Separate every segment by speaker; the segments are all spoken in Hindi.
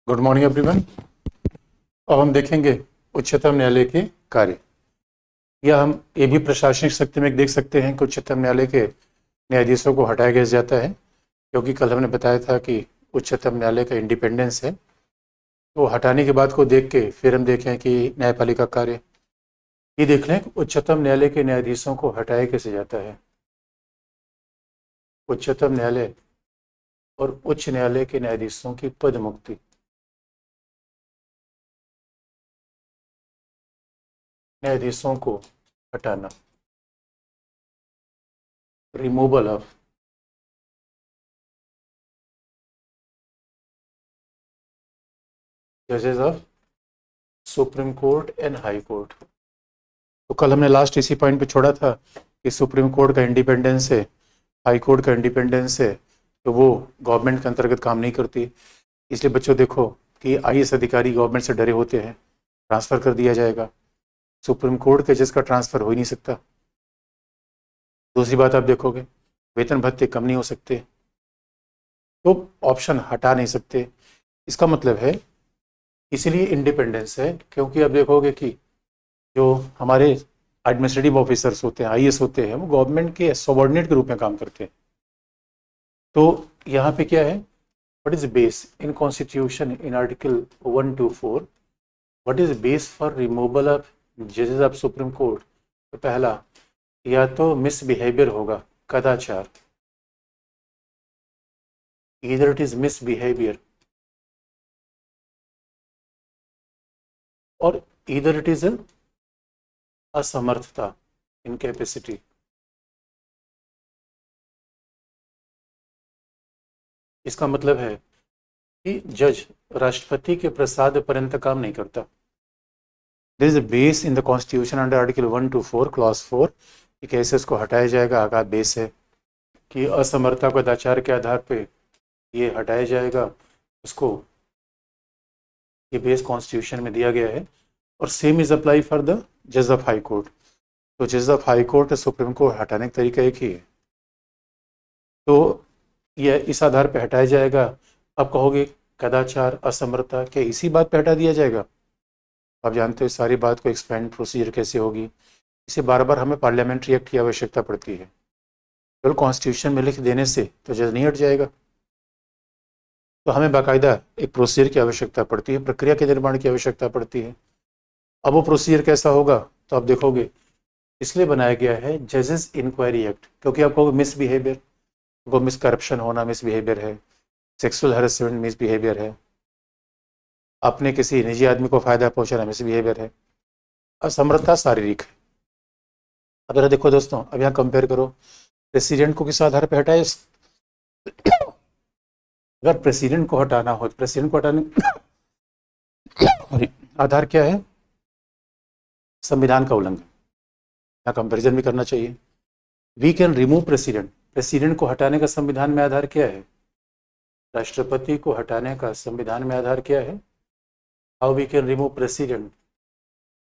Speaker 1: Good morning everyone. अब हम देखेंगे उच्चतम न्यायालय के कार्य। या हम ये भी प्रशासनिक शक्ति में देख सकते हैं कि उच्चतम न्यायालय के न्यायाधीशों को हटाया गया जाता है, क्योंकि कल हमने बताया था कि उच्चतम न्यायालय का इंडिपेंडेंस है। तो हटाने के बाद को देख के फिर हम देखें कि न्यायपालिका कार्य ये देख लें कि उच्चतम न्यायालय के न्यायाधीशों को हटाया कैसे जाता है। उच्चतम न्यायालय और उच्च न्यायालय के न्यायाधीशों की पद मुक्ति। न्यायाधीशों को हटाना, रिमूवल ऑफ जजेस of supreme court and high court. तो कल हमने लास्ट इसी पॉइंट पे छोड़ा था कि सुप्रीम कोर्ट का इंडिपेंडेंस है, हाई कोर्ट का इंडिपेंडेंस है, तो वो गवर्नमेंट के अंतर्गत काम नहीं करती। इसलिए बच्चों देखो कि आईएएस अधिकारी गवर्नमेंट से डरे होते हैं, ट्रांसफ़र कर दिया जाएगा। सुप्रीम कोर्ट के जज का ट्रांसफ़र हो ही नहीं सकता। दूसरी बात आप देखोगे वेतन भत्ते कम नहीं हो सकते, तो ऑप्शन हटा नहीं सकते। इसका मतलब है इसीलिए इंडिपेंडेंस है, क्योंकि आप देखोगे कि जो हमारे एडमिनिस्ट्रेटिव ऑफिसर्स होते हैं, आईएएस होते हैं, वो गवर्नमेंट के सबऑर्डिनेट के रूप में काम करते हैं। तो यहाँ पे क्या है, what is base in constitution in article 124, what is base for removal of जजेस ऑफ सुप्रीम कोर्ट। तो पहला या तो मिसबिहेवियर होगा, कदाचार, इधर इट इज मिसबिहेवियर, और इधर इट इज असमर्थता, इनकैपेसिटी। इसका मतलब है कि जज राष्ट्रपति के प्रसाद पर्यंत काम नहीं करता। There is a base in the constitution under article 124 clause 4 कि कैसे इसको हटाया जाएगा। आगा बेस है कि असमर्थता को कदाचार के आधार पे ये हटाया जाएगा, उसको ये बेस कॉन्स्टिट्यूशन में दिया गया है। और same is apply for the जज ऑफ हाई कोर्ट। तो जज of high court supreme court हटाने का तरीका एक ही है, तो यह इस आधार पे हटाया जाएगा। अब कहोगे कदाचार, असमर्थता, क्या इसी बात पे हटा दिया जाएगा? आप जानते हो सारी बात को एक्सपेंड प्रोसीजर कैसे होगी। इसे बार बार हमें पार्लियामेंट्री एक्ट की आवश्यकता पड़ती है। केवल कॉन्स्टिट्यूशन में लिख देने से तो जज नहीं हट जाएगा, तो हमें बाकायदा एक प्रोसीजर की आवश्यकता पड़ती है, प्रक्रिया के निर्माण की आवश्यकता पड़ती है। अब वो प्रोसीजर कैसा होगा तो आप देखोगे, इसलिए बनाया गया है जजेस इंक्वायरी एक्ट, क्योंकि आप कहोगे मिसबिहेवियर, वो मिसकरप्शन होना मिसबिहेवियर है, सेक्सुअल हैरेसमेंट मिसबिहेवियर है, अपने किसी निजी आदमी को फायदा पहुंचाना मिसबिहेवियर है, असमर्थता शारीरिक है। अब जरा देखो दोस्तों, अब यहाँ कंपेयर करो, प्रेसिडेंट को किस आधार पर हटाए। अगर प्रेसिडेंट को हटाना हो, प्रेसिडेंट को हटाने आधार क्या है? संविधान का उल्लंघन। यहाँ कंपेरिजन भी करना चाहिए। We can remove president, president को हटाने का संविधान में आधार क्या है? राष्ट्रपति को हटाने का संविधान में आधार क्या है? How we can remove president,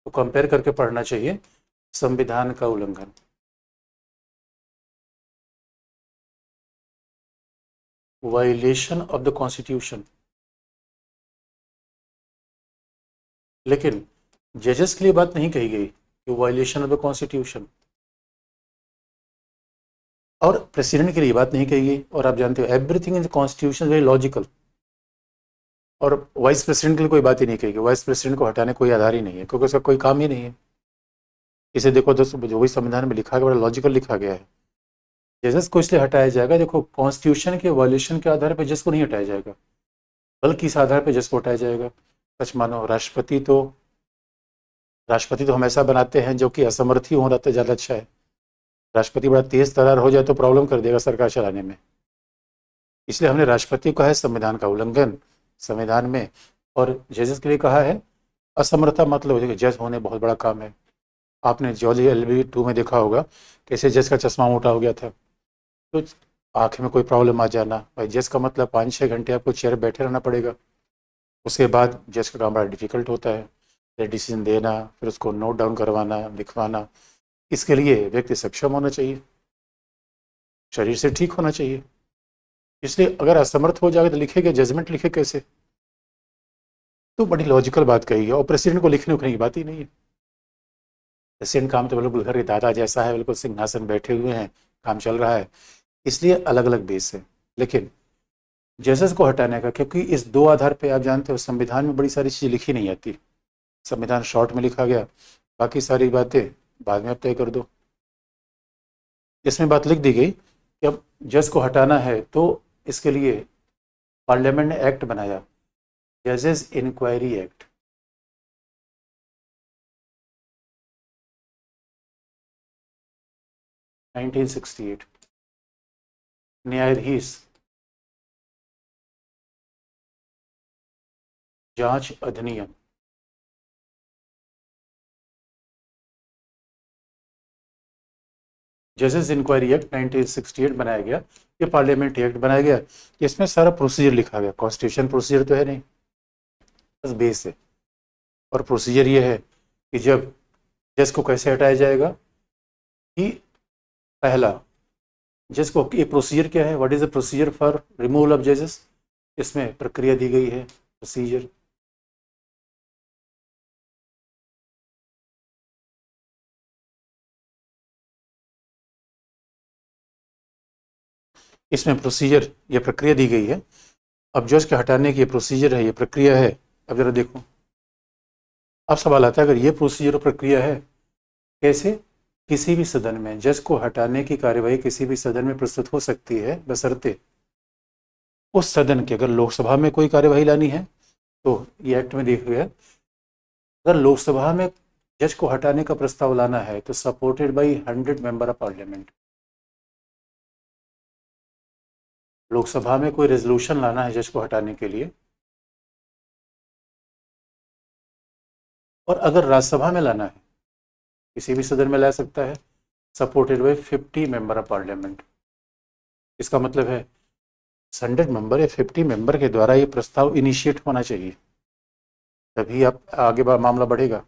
Speaker 1: तो कंपेयर करके पढ़ना चाहिए। संविधान का उल्लंघन, वायलेशन ऑफ द कॉन्स्टिट्यूशन। लेकिन जजेस के लिए बात नहीं कही गई कि वायलेशन ऑफ द कॉन्स्टिट्यूशन, और प्रेसिडेंट के लिए बात नहीं कही गई। और आप जानते हो everything in the constitution very logical. और वाइस प्रेसिडेंट के लिए कोई बात ही नहीं कही गई। वाइस प्रेसिडेंट को हटाने कोई आधार ही नहीं है, क्योंकि उसका कोई काम ही नहीं है। इसे देखो दोस्तों, जो भी संविधान में लिखा गया बड़ा लॉजिकल लिखा गया है। जजेस को इसलिए हटाया जाएगा, देखो कॉन्स्टिट्यूशन के वायलेशन के आधार पर जज को नहीं हटाया जाएगा, बल्कि इस आधार पर जज को हटाया जाएगा। सच मानो राष्ट्रपति तो हम ऐसा बनाते हैं जो कि असमर्थ ही होना तो ज़्यादा अच्छा है। राष्ट्रपति बड़ा तेज तर्रार हो जाए तो प्रॉब्लम कर देगा सरकार चलाने में। इसलिए हमने राष्ट्रपति को है संविधान का उल्लंघन संविधान में, और जजेस के लिए कहा है असमर्थता। मतलब जज होने बहुत बड़ा काम है। आपने जॉली LB2 में देखा होगा कैसे जज का चश्मा मोटा हो गया था, तो आँख में कोई प्रॉब्लम आ जाना, भाई जज का मतलब 5-6 घंटे आपको चेयर बैठे रहना पड़ेगा। उसके बाद जज का काम बड़ा डिफिकल्ट होता है, डिसीजन देना, फिर उसको नोट डाउन करवाना, लिखवाना। इसके लिए व्यक्ति सक्षम होना चाहिए, शरीर से ठीक होना चाहिए। इसलिए अगर असमर्थ हो जाएगा तो लिखेगा, जजमेंट लिखे कैसे? तो बड़ी लॉजिकल बात कही है, और प्रेसिडेंट को लिखने उखने की बात ही नहीं है। प्रेसिडेंट काम तो बिल्कुल घर के दादा जैसा है, बिल्कुल सिंहासन बैठे हुए हैं, काम चल रहा है, इसलिए अलग अलग बेस है। लेकिन जजेस को हटाने का, क्योंकि इस दो आधार पे आप जानते हो संविधान में बड़ी सारी चीज़ें लिखी नहीं आती, संविधान शॉर्ट में लिखा गया, बाकी सारी बातें बाद में आप तय कर दो। इसमें बात लिख दी गई कि अब जज को हटाना है, तो इसके लिए पार्लियामेंट ने एक्ट बनाया, जजेस इंक्वायरी एक्ट। नाइनटीन 1968 न्यायाधीश जांच अधिनियम। जजेस इंक्वायरी एक्ट 1968 बनाया गया, ये पार्लियामेंट एक्ट बनाया गया, इसमें सारा प्रोसीजर लिखा गया, कॉन्स्टिट्यूशन प्रोसीजर तो है नहीं, बस बेस है। और प्रोसीजर ये है कि जब जज को कैसे हटाया जाएगा, कि पहला, जज को, ये प्रोसीजर क्या है, what is the procedure for removal of जजेस, इसमें प्रक्रिया दी गई है, प्रोसीजर। इसमें प्रोसीजर, ये प्रक्रिया दी गई है। अब जज के हटाने की ये प्रोसीजर है, ये प्रक्रिया है। अब जरा देखो, अब सवाल आता है, अगर ये प्रोसीजर और प्रक्रिया है, कैसे किसी भी सदन में जज को हटाने की कार्यवाही किसी भी सदन में प्रस्तुत हो सकती है, बशर्ते उस सदन के, अगर लोकसभा में कोई कार्यवाही लानी है तो ये एक्ट में दिया गया, अगर लोकसभा में जज को हटाने का प्रस्ताव लाना है तो supported by 100 member of parliament. Lok Sabha में कोई रेजोल्यूशन लाना है जज को हटाने के लिए, और अगर राज्यसभा में लाना है, किसी भी सदन में ला सकता है, supported by 50 member of parliament. इसका मतलब है 100 मेंबर या 50 मेंबर के द्वारा ये प्रस्ताव इनिशिएट होना चाहिए, तभी आप आगे मामला बढ़ेगा।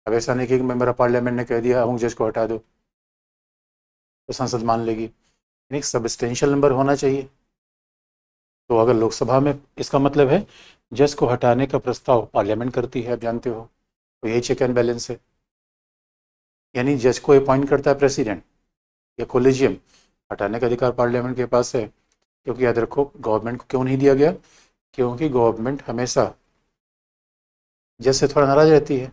Speaker 1: अब ऐसा नहीं कि एक मेंबर ऑफ पार्लियामेंट ने कह दिया अमुक जज को हटा दो तो संसद मान लेगी, यानी सब्सटेंशियल नंबर होना चाहिए। तो अगर लोकसभा में, इसका मतलब है जज को हटाने का प्रस्ताव पार्लियामेंट करती है, आप जानते हो, तो यही चेक एंड बैलेंस है। यानी जज को अपॉइंट करता है प्रेसिडेंट या कोलिजियम, हटाने का अधिकार पार्लियामेंट के पास है। क्योंकि याद रखो, गवर्नमेंट को क्यों नहीं दिया गया, क्योंकि गवर्नमेंट हमेशा जज से थोड़ा नाराज रहती है,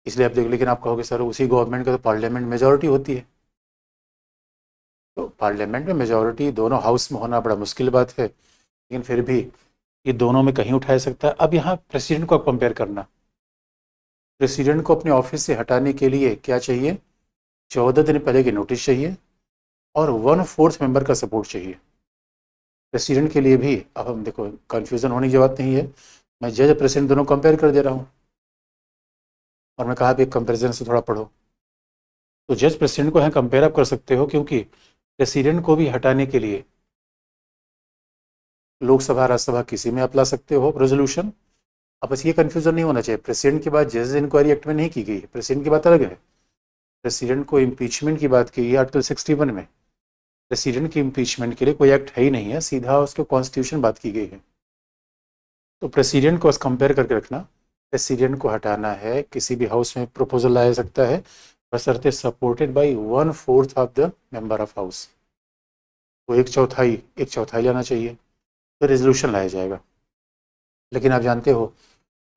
Speaker 1: इसलिए आप देख, लेकिन आप कहोगे सर उसी गवर्नमेंट का तो पार्लियामेंट मेजॉरिटी होती है, तो पार्लियामेंट में मेजॉरिटी दोनों हाउस में होना बड़ा मुश्किल बात है, लेकिन फिर भी ये दोनों में कहीं उठा सकता है। अब यहाँ प्रेसिडेंट को कंपेयर करना, प्रेसिडेंट को अपने ऑफिस से हटाने के लिए क्या चाहिए, 14 दिन पहले की नोटिस चाहिए और 1/4 मेंबर का सपोर्ट चाहिए। प्रेसिडेंट के लिए भी, अब हम देखो कन्फ्यूज़न होने की बात नहीं है, मैं जज प्रेसिडेंट दोनों कंपेयर कर दे रहा हूँ, और मैं कहा भी कंपेरिजन से थोड़ा पढ़ो, तो जज प्रेसिडेंट को यहाँ कंपेयर आप कर सकते हो, क्योंकि प्रेसिडेंट को भी हटाने के लिए लोकसभा राज्यसभा किसी में आप ला सकते हो रेजोल्यूशन। अब बस ये कन्फ्यूजन नहीं होना चाहिए, प्रेसिडेंट की बात जजेस इंक्वायरी एक्ट में नहीं की गई है, प्रेसिडेंट की बात अलग है। प्रेसिडेंट को इम्पीचमेंट की बात की है आर्टिकल 61 में, प्रेसिडेंट की इम्पीचमेंट के लिए कोई एक्ट है ही नहीं है, सीधा उसके कॉन्स्टिट्यूशन बात की गई है। तो प्रेसिडेंट को कंपेयर करके रखना, प्रेसिडेंट को हटाना है, किसी भी हाउस में प्रपोजल लाया सकता है, बशर्ते supported by 1/4 of the member of house, तो एक चौथाई लाना चाहिए, तो रेजोल्यूशन लाया जाएगा। लेकिन आप जानते हो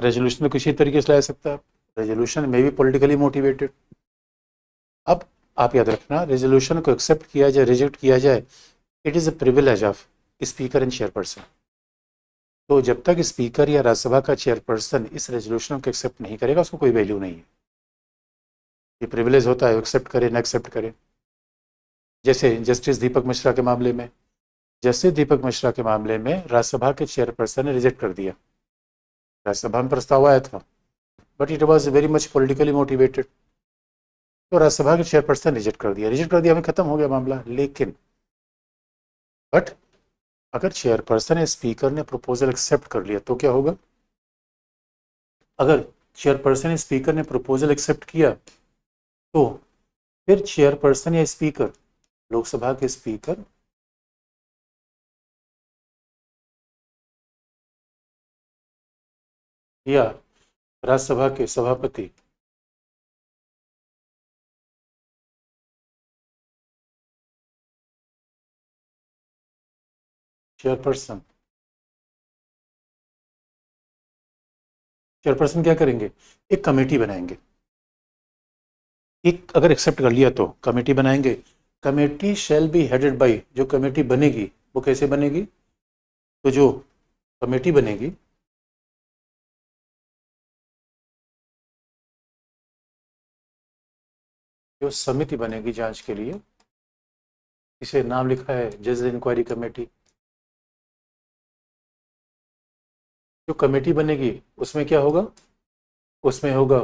Speaker 1: रेजोल्यूशन में किसी तरीके से ला सकता है, रेजोल्यूशन में भी पॉलिटिकली मोटिवेटेड। अब आप याद रखना, रेजोल्यूशन को एक्सेप्ट किया जाए रिजेक्ट किया जाए, it is a privilege of speaker and chairperson. तो जब तक स्पीकर या राज्यसभा का चेयरपर्सन इस रेजोल्यूशन को एक्सेप्ट नहीं करेगा, उसको कोई वैल्यू नहीं है। ये प्रिविलेज होता है, एक्सेप्ट करे ना एक्सेप्ट करे। जैसे जस्टिस दीपक मिश्रा के मामले में, जस्टिस दीपक मिश्रा के मामले में राज्यसभा के चेयरपर्सन ने रिजेक्ट कर दिया, राज्यसभा में प्रस्ताव आया था, but it was very much politically motivated, तो राज्यसभा के चेयरपर्सन रिजेक्ट कर दिया, हमें खत्म हो गया मामला। लेकिन बट अगर चेयरपर्सन या स्पीकर ने प्रपोजल एक्सेप्ट कर लिया तो क्या होगा, अगर चेयरपर्सन या स्पीकर ने प्रपोजल एक्सेप्ट किया तो फिर चेयरपर्सन या स्पीकर, लोकसभा के स्पीकर या राज्यसभा के सभापति चेयरपर्सन चेयरपर्सन क्या करेंगे, एक कमेटी बनाएंगे, एक अगर एक्सेप्ट कर लिया तो कमेटी बनाएंगे। Committee shall be headed by, जो कमेटी बनेगी वो कैसे बनेगी, तो जो कमेटी बनेगी जो समिति बनेगी जांच के लिए, इसे नाम लिखा है जज इंक्वायरी कमेटी। जो कमेटी बनेगी उसमें क्या होगा, उसमें होगा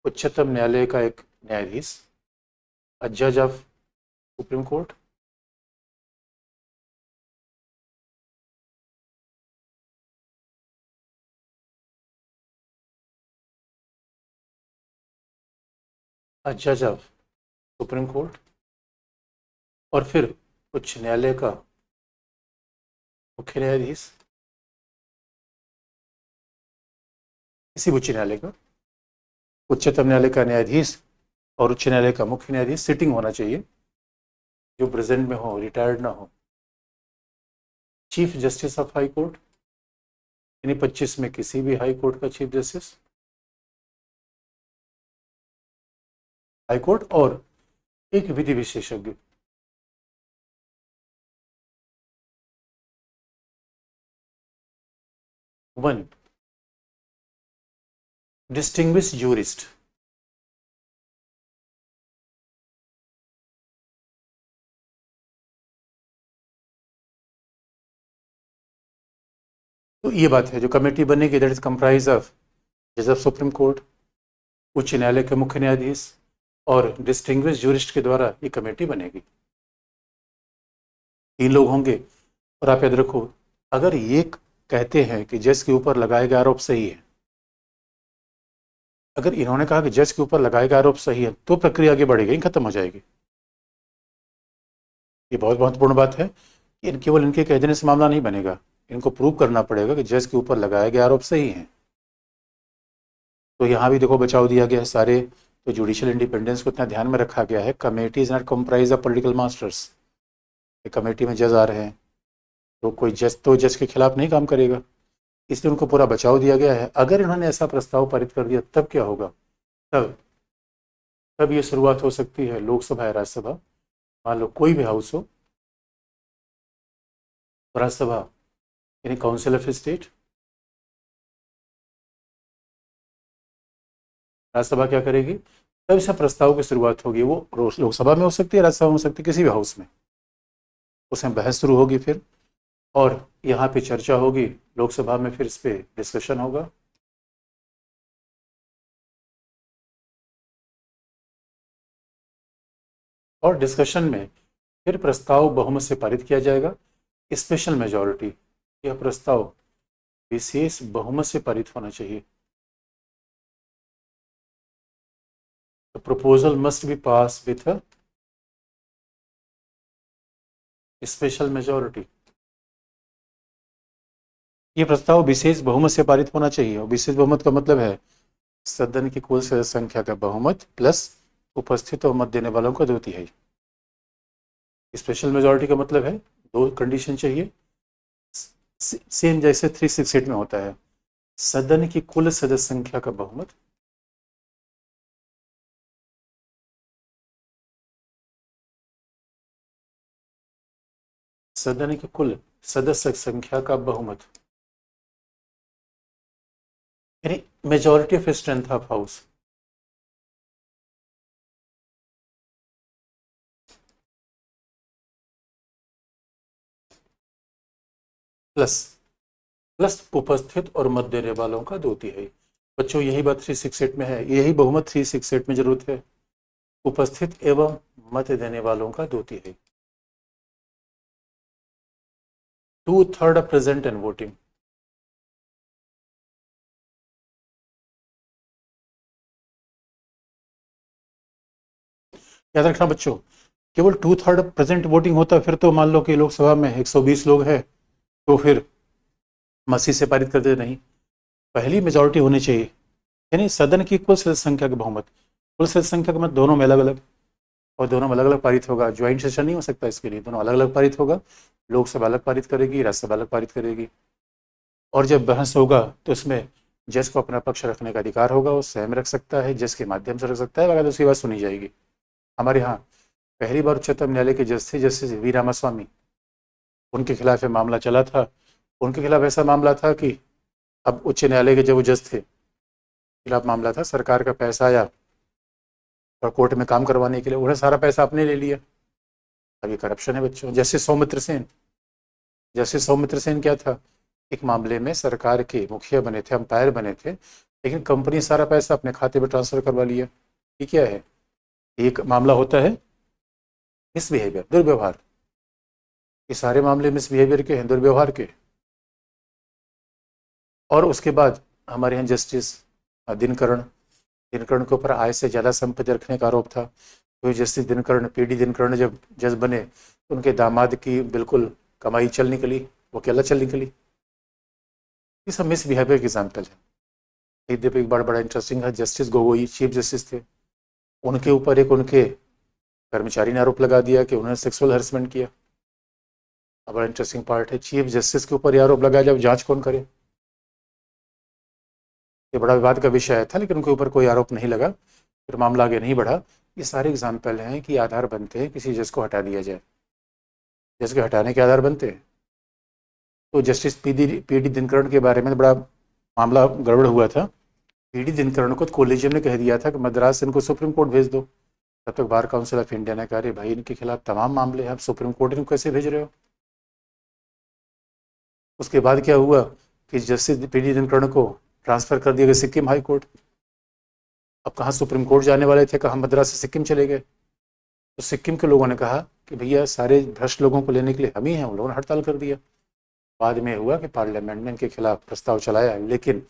Speaker 1: उच्चतम न्यायालय का एक न्यायाधीश, अ जज ऑफ सुप्रीम कोर्ट, अ जज ऑफ सुप्रीम कोर्ट, और फिर उच्च न्यायालय का मुख्य न्यायाधीश, किसी उच्च न्यायालय का, उच्चतम न्यायालय का न्यायाधीश और उच्च न्यायालय का मुख्य न्यायाधीश सिटिंग होना चाहिए, जो प्रेजेंट में हो, रिटायर्ड ना हो। Chief justice of high court, यानी 25 में किसी भी हाई कोर्ट का चीफ जस्टिस, हाई कोर्ट, और एक विधि विशेषज्ञ। वन डिस्टिंग्विश जूरिस्ट, तो ये बात है, जो कमेटी बनेगी दैट इज कंप्राइज ऑफ जज ऑफ सुप्रीम कोर्ट, उच्च न्यायालय के मुख्य न्यायाधीश और डिस्टिंग्विश जूरिस्ट के द्वारा ये कमेटी बनेगी। 3 लोग होंगे। और आप याद रखो, अगर ये कहते हैं कि जज के ऊपर लगाए गए आरोप सही है, अगर इन्होंने कहा कि जज के ऊपर लगाए गए आरोप सही है, तो प्रक्रिया आगे बढ़ेगी, खत्म हो जाएगी। ये बहुत महत्वपूर्ण बात है। केवल इनके कह देने से मामला नहीं बनेगा, इनको प्रूव करना पड़ेगा कि जज के ऊपर लगाए गए आरोप सही हैं। तो यहाँ भी देखो बचाव दिया गया है सारे, तो जुडिशियल इंडिपेंडेंस को इतना ध्यान में रखा गया है। Committee is not comprise of political masters. Committee में जज आ रहे हैं, तो कोई जज तो जज के खिलाफ नहीं काम करेगा, इसलिए उनको पूरा बचाव दिया गया है। अगर इन्होंने ऐसा प्रस्ताव पारित कर दिया तब क्या होगा, तब तब ये शुरुआत हो सकती है लोकसभा या राज्यसभा, मान लो कोई भी हाउस हो, राज्यसभा यानी काउंसिल ऑफ स्टेट, राज्यसभा क्या करेगी, तब इस प्रस्ताव की शुरुआत होगी। वो लोकसभा में हो सकती है, राज्यसभा में हो सकती है, किसी भी हाउस में, उसमें बहस शुरू होगी फिर, और यहाँ पे चर्चा होगी, लोकसभा में फिर इस पे डिस्कशन होगा। और डिस्कशन में फिर प्रस्ताव बहुमत से पारित किया जाएगा, स्पेशल मेजॉरिटी। यह प्रस्ताव विशेष बहुमत से पारित होना चाहिए। The proposal must be passed with a special majority. ये प्रस्ताव विशेष बहुमत से पारित होना चाहिए, और विशेष बहुमत का मतलब है सदन की कुल सदस्य संख्या का बहुमत प्लस उपस्थित और मत देने वालों का 2/3। स्पेशल मेजॉरिटी का मतलब है 2 कंडीशन चाहिए, सेम जैसे 368 में होता है, सदन की कुल सदस्य संख्या का बहुमत सदन की कुल सदस्य संख्या का बहुमत, यानी majority of strength of house. Plus plus उपस्थित और मत देने वालों का 2/3। बच्चों यही बात 368 में है, यही बहुमत 368 में जरूरत है, उपस्थित एवं मत देने वालों का 2/3। 2/3 प्रेजेंट एंड वोटिंग। याद रखना बच्चों, केवल 2/3 प्रेजेंट वोटिंग होता है, फिर तो मान लो कि लोकसभा में 120 लोग हैं, तो फिर हम 80 से पारित कर देते, नहीं, पहली मेजॉरिटी होनी चाहिए, यानी सदन की कुल सदस्य संख्या का बहुमत। कुल सदस्य संख्या का मत दोनों में अलग अलग, और दोनों में अलग अलग पारित होगा। ज्वाइंट सेशन नहीं हो सकता इसके लिए, दोनों अलग अलग पारित होगा। लोकसभा अलग पारित करेगी, राज्यसभा अलग पारित करेगी। और जब बहस होगा तो इसमें जज को अपना पक्ष रखने का अधिकार होगा, वो स्वयं रख सकता है, जज के माध्यम से रख सकता है, अगर उसकी बात सुनी जाएगी। हमारे यहाँ पहली बार उच्चतम न्यायालय के जज थे जस्टिस वी रामास्वामी, उनके खिलाफ ये मामला चला था। उनके खिलाफ ऐसा मामला था कि अब उच्च न्यायालय के जब वो जज थे, खिलाफ मामला था, सरकार का पैसा आया और कोर्ट में काम करवाने के लिए उन्हें सारा पैसा आपने ले लिया। अब ये करप्शन है बच्चों। जस्टिस सौमित्र सेन, जस्टिस सौमित्र सेन क्या था, एक मामले में सरकार के मुखिया बने थे, अंपायर बने थे, लेकिन कंपनी सारा पैसा अपने खाते में ट्रांसफर करवा लिया। ये क्या है, एक मामला होता है मिसबिहेवियर, दुर्व्यवहार, ये सारे मामले मिसबिहेवियर के हैं, दुर्व्यवहार के। और उसके बाद हमारे यहाँ जस्टिस दिनकरण, दिनकरण के ऊपर आय से ज़्यादा संपत्ति रखने का आरोप था। तो जस्टिस दिनकरण, पीडी दिनकरण जब जज बने तो उनके दामाद की बिल्कुल कमाई चल निकली, वो अकेला चल निकली। ये सब मिसबिहेवियर के एग्जाम्पल है। एक बार बड़ा इंटरेस्टिंग है, जस्टिस गोगोई चीफ जस्टिस थे, उनके ऊपर एक उनके कर्मचारी ने आरोप लगा दिया कि उन्होंने सेक्सुअल हरेसमेंट किया। अब बड़ा इंटरेस्टिंग पार्ट है, चीफ जस्टिस के ऊपर ये आरोप लगाया, जब जांच कौन करे। ये बड़ा विवाद का विषय था, लेकिन उनके ऊपर कोई आरोप नहीं लगा, फिर मामला आगे नहीं बढ़ा। ये सारे एग्जाम्पल हैं कि आधार बनते हैं किसी जज को हटा दिया जाए। जज के हटाने के आधार बनते हैं। तो जस्टिस पीडी दिनकरण के बारे में बड़ा मामला गड़बड़ हुआ था। पीडी दिनकरण को कॉलेजियम ने कह दिया था कि मद्रास से इनको सुप्रीम कोर्ट भेज दो। तब तक बार काउंसिल ऑफ इंडिया ने कहा, अरे भाई इनके खिलाफ तमाम मामले हैं, आप सुप्रीम कोर्ट इनको कैसे भेज रहे हो। उसके बाद क्या हुआ कि जस्टिस पीडी दिनकरण को ट्रांसफर कर दिया गया सिक्किम हाई कोर्ट। अब कहाँ सुप्रीम कोर्ट जाने वाले थे, कहाँ मद्रास से सिक्किम चले गए। तो सिक्किम के लोगों ने कहा कि भैया सारे भ्रष्ट लोगों को लेने के लिए हम ही हैं, उन लोगों ने हड़ताल कर दिया। बाद में हुआ कि पार्लियामेंट ने इनके खिलाफ प्रस्ताव चलाया, लेकिन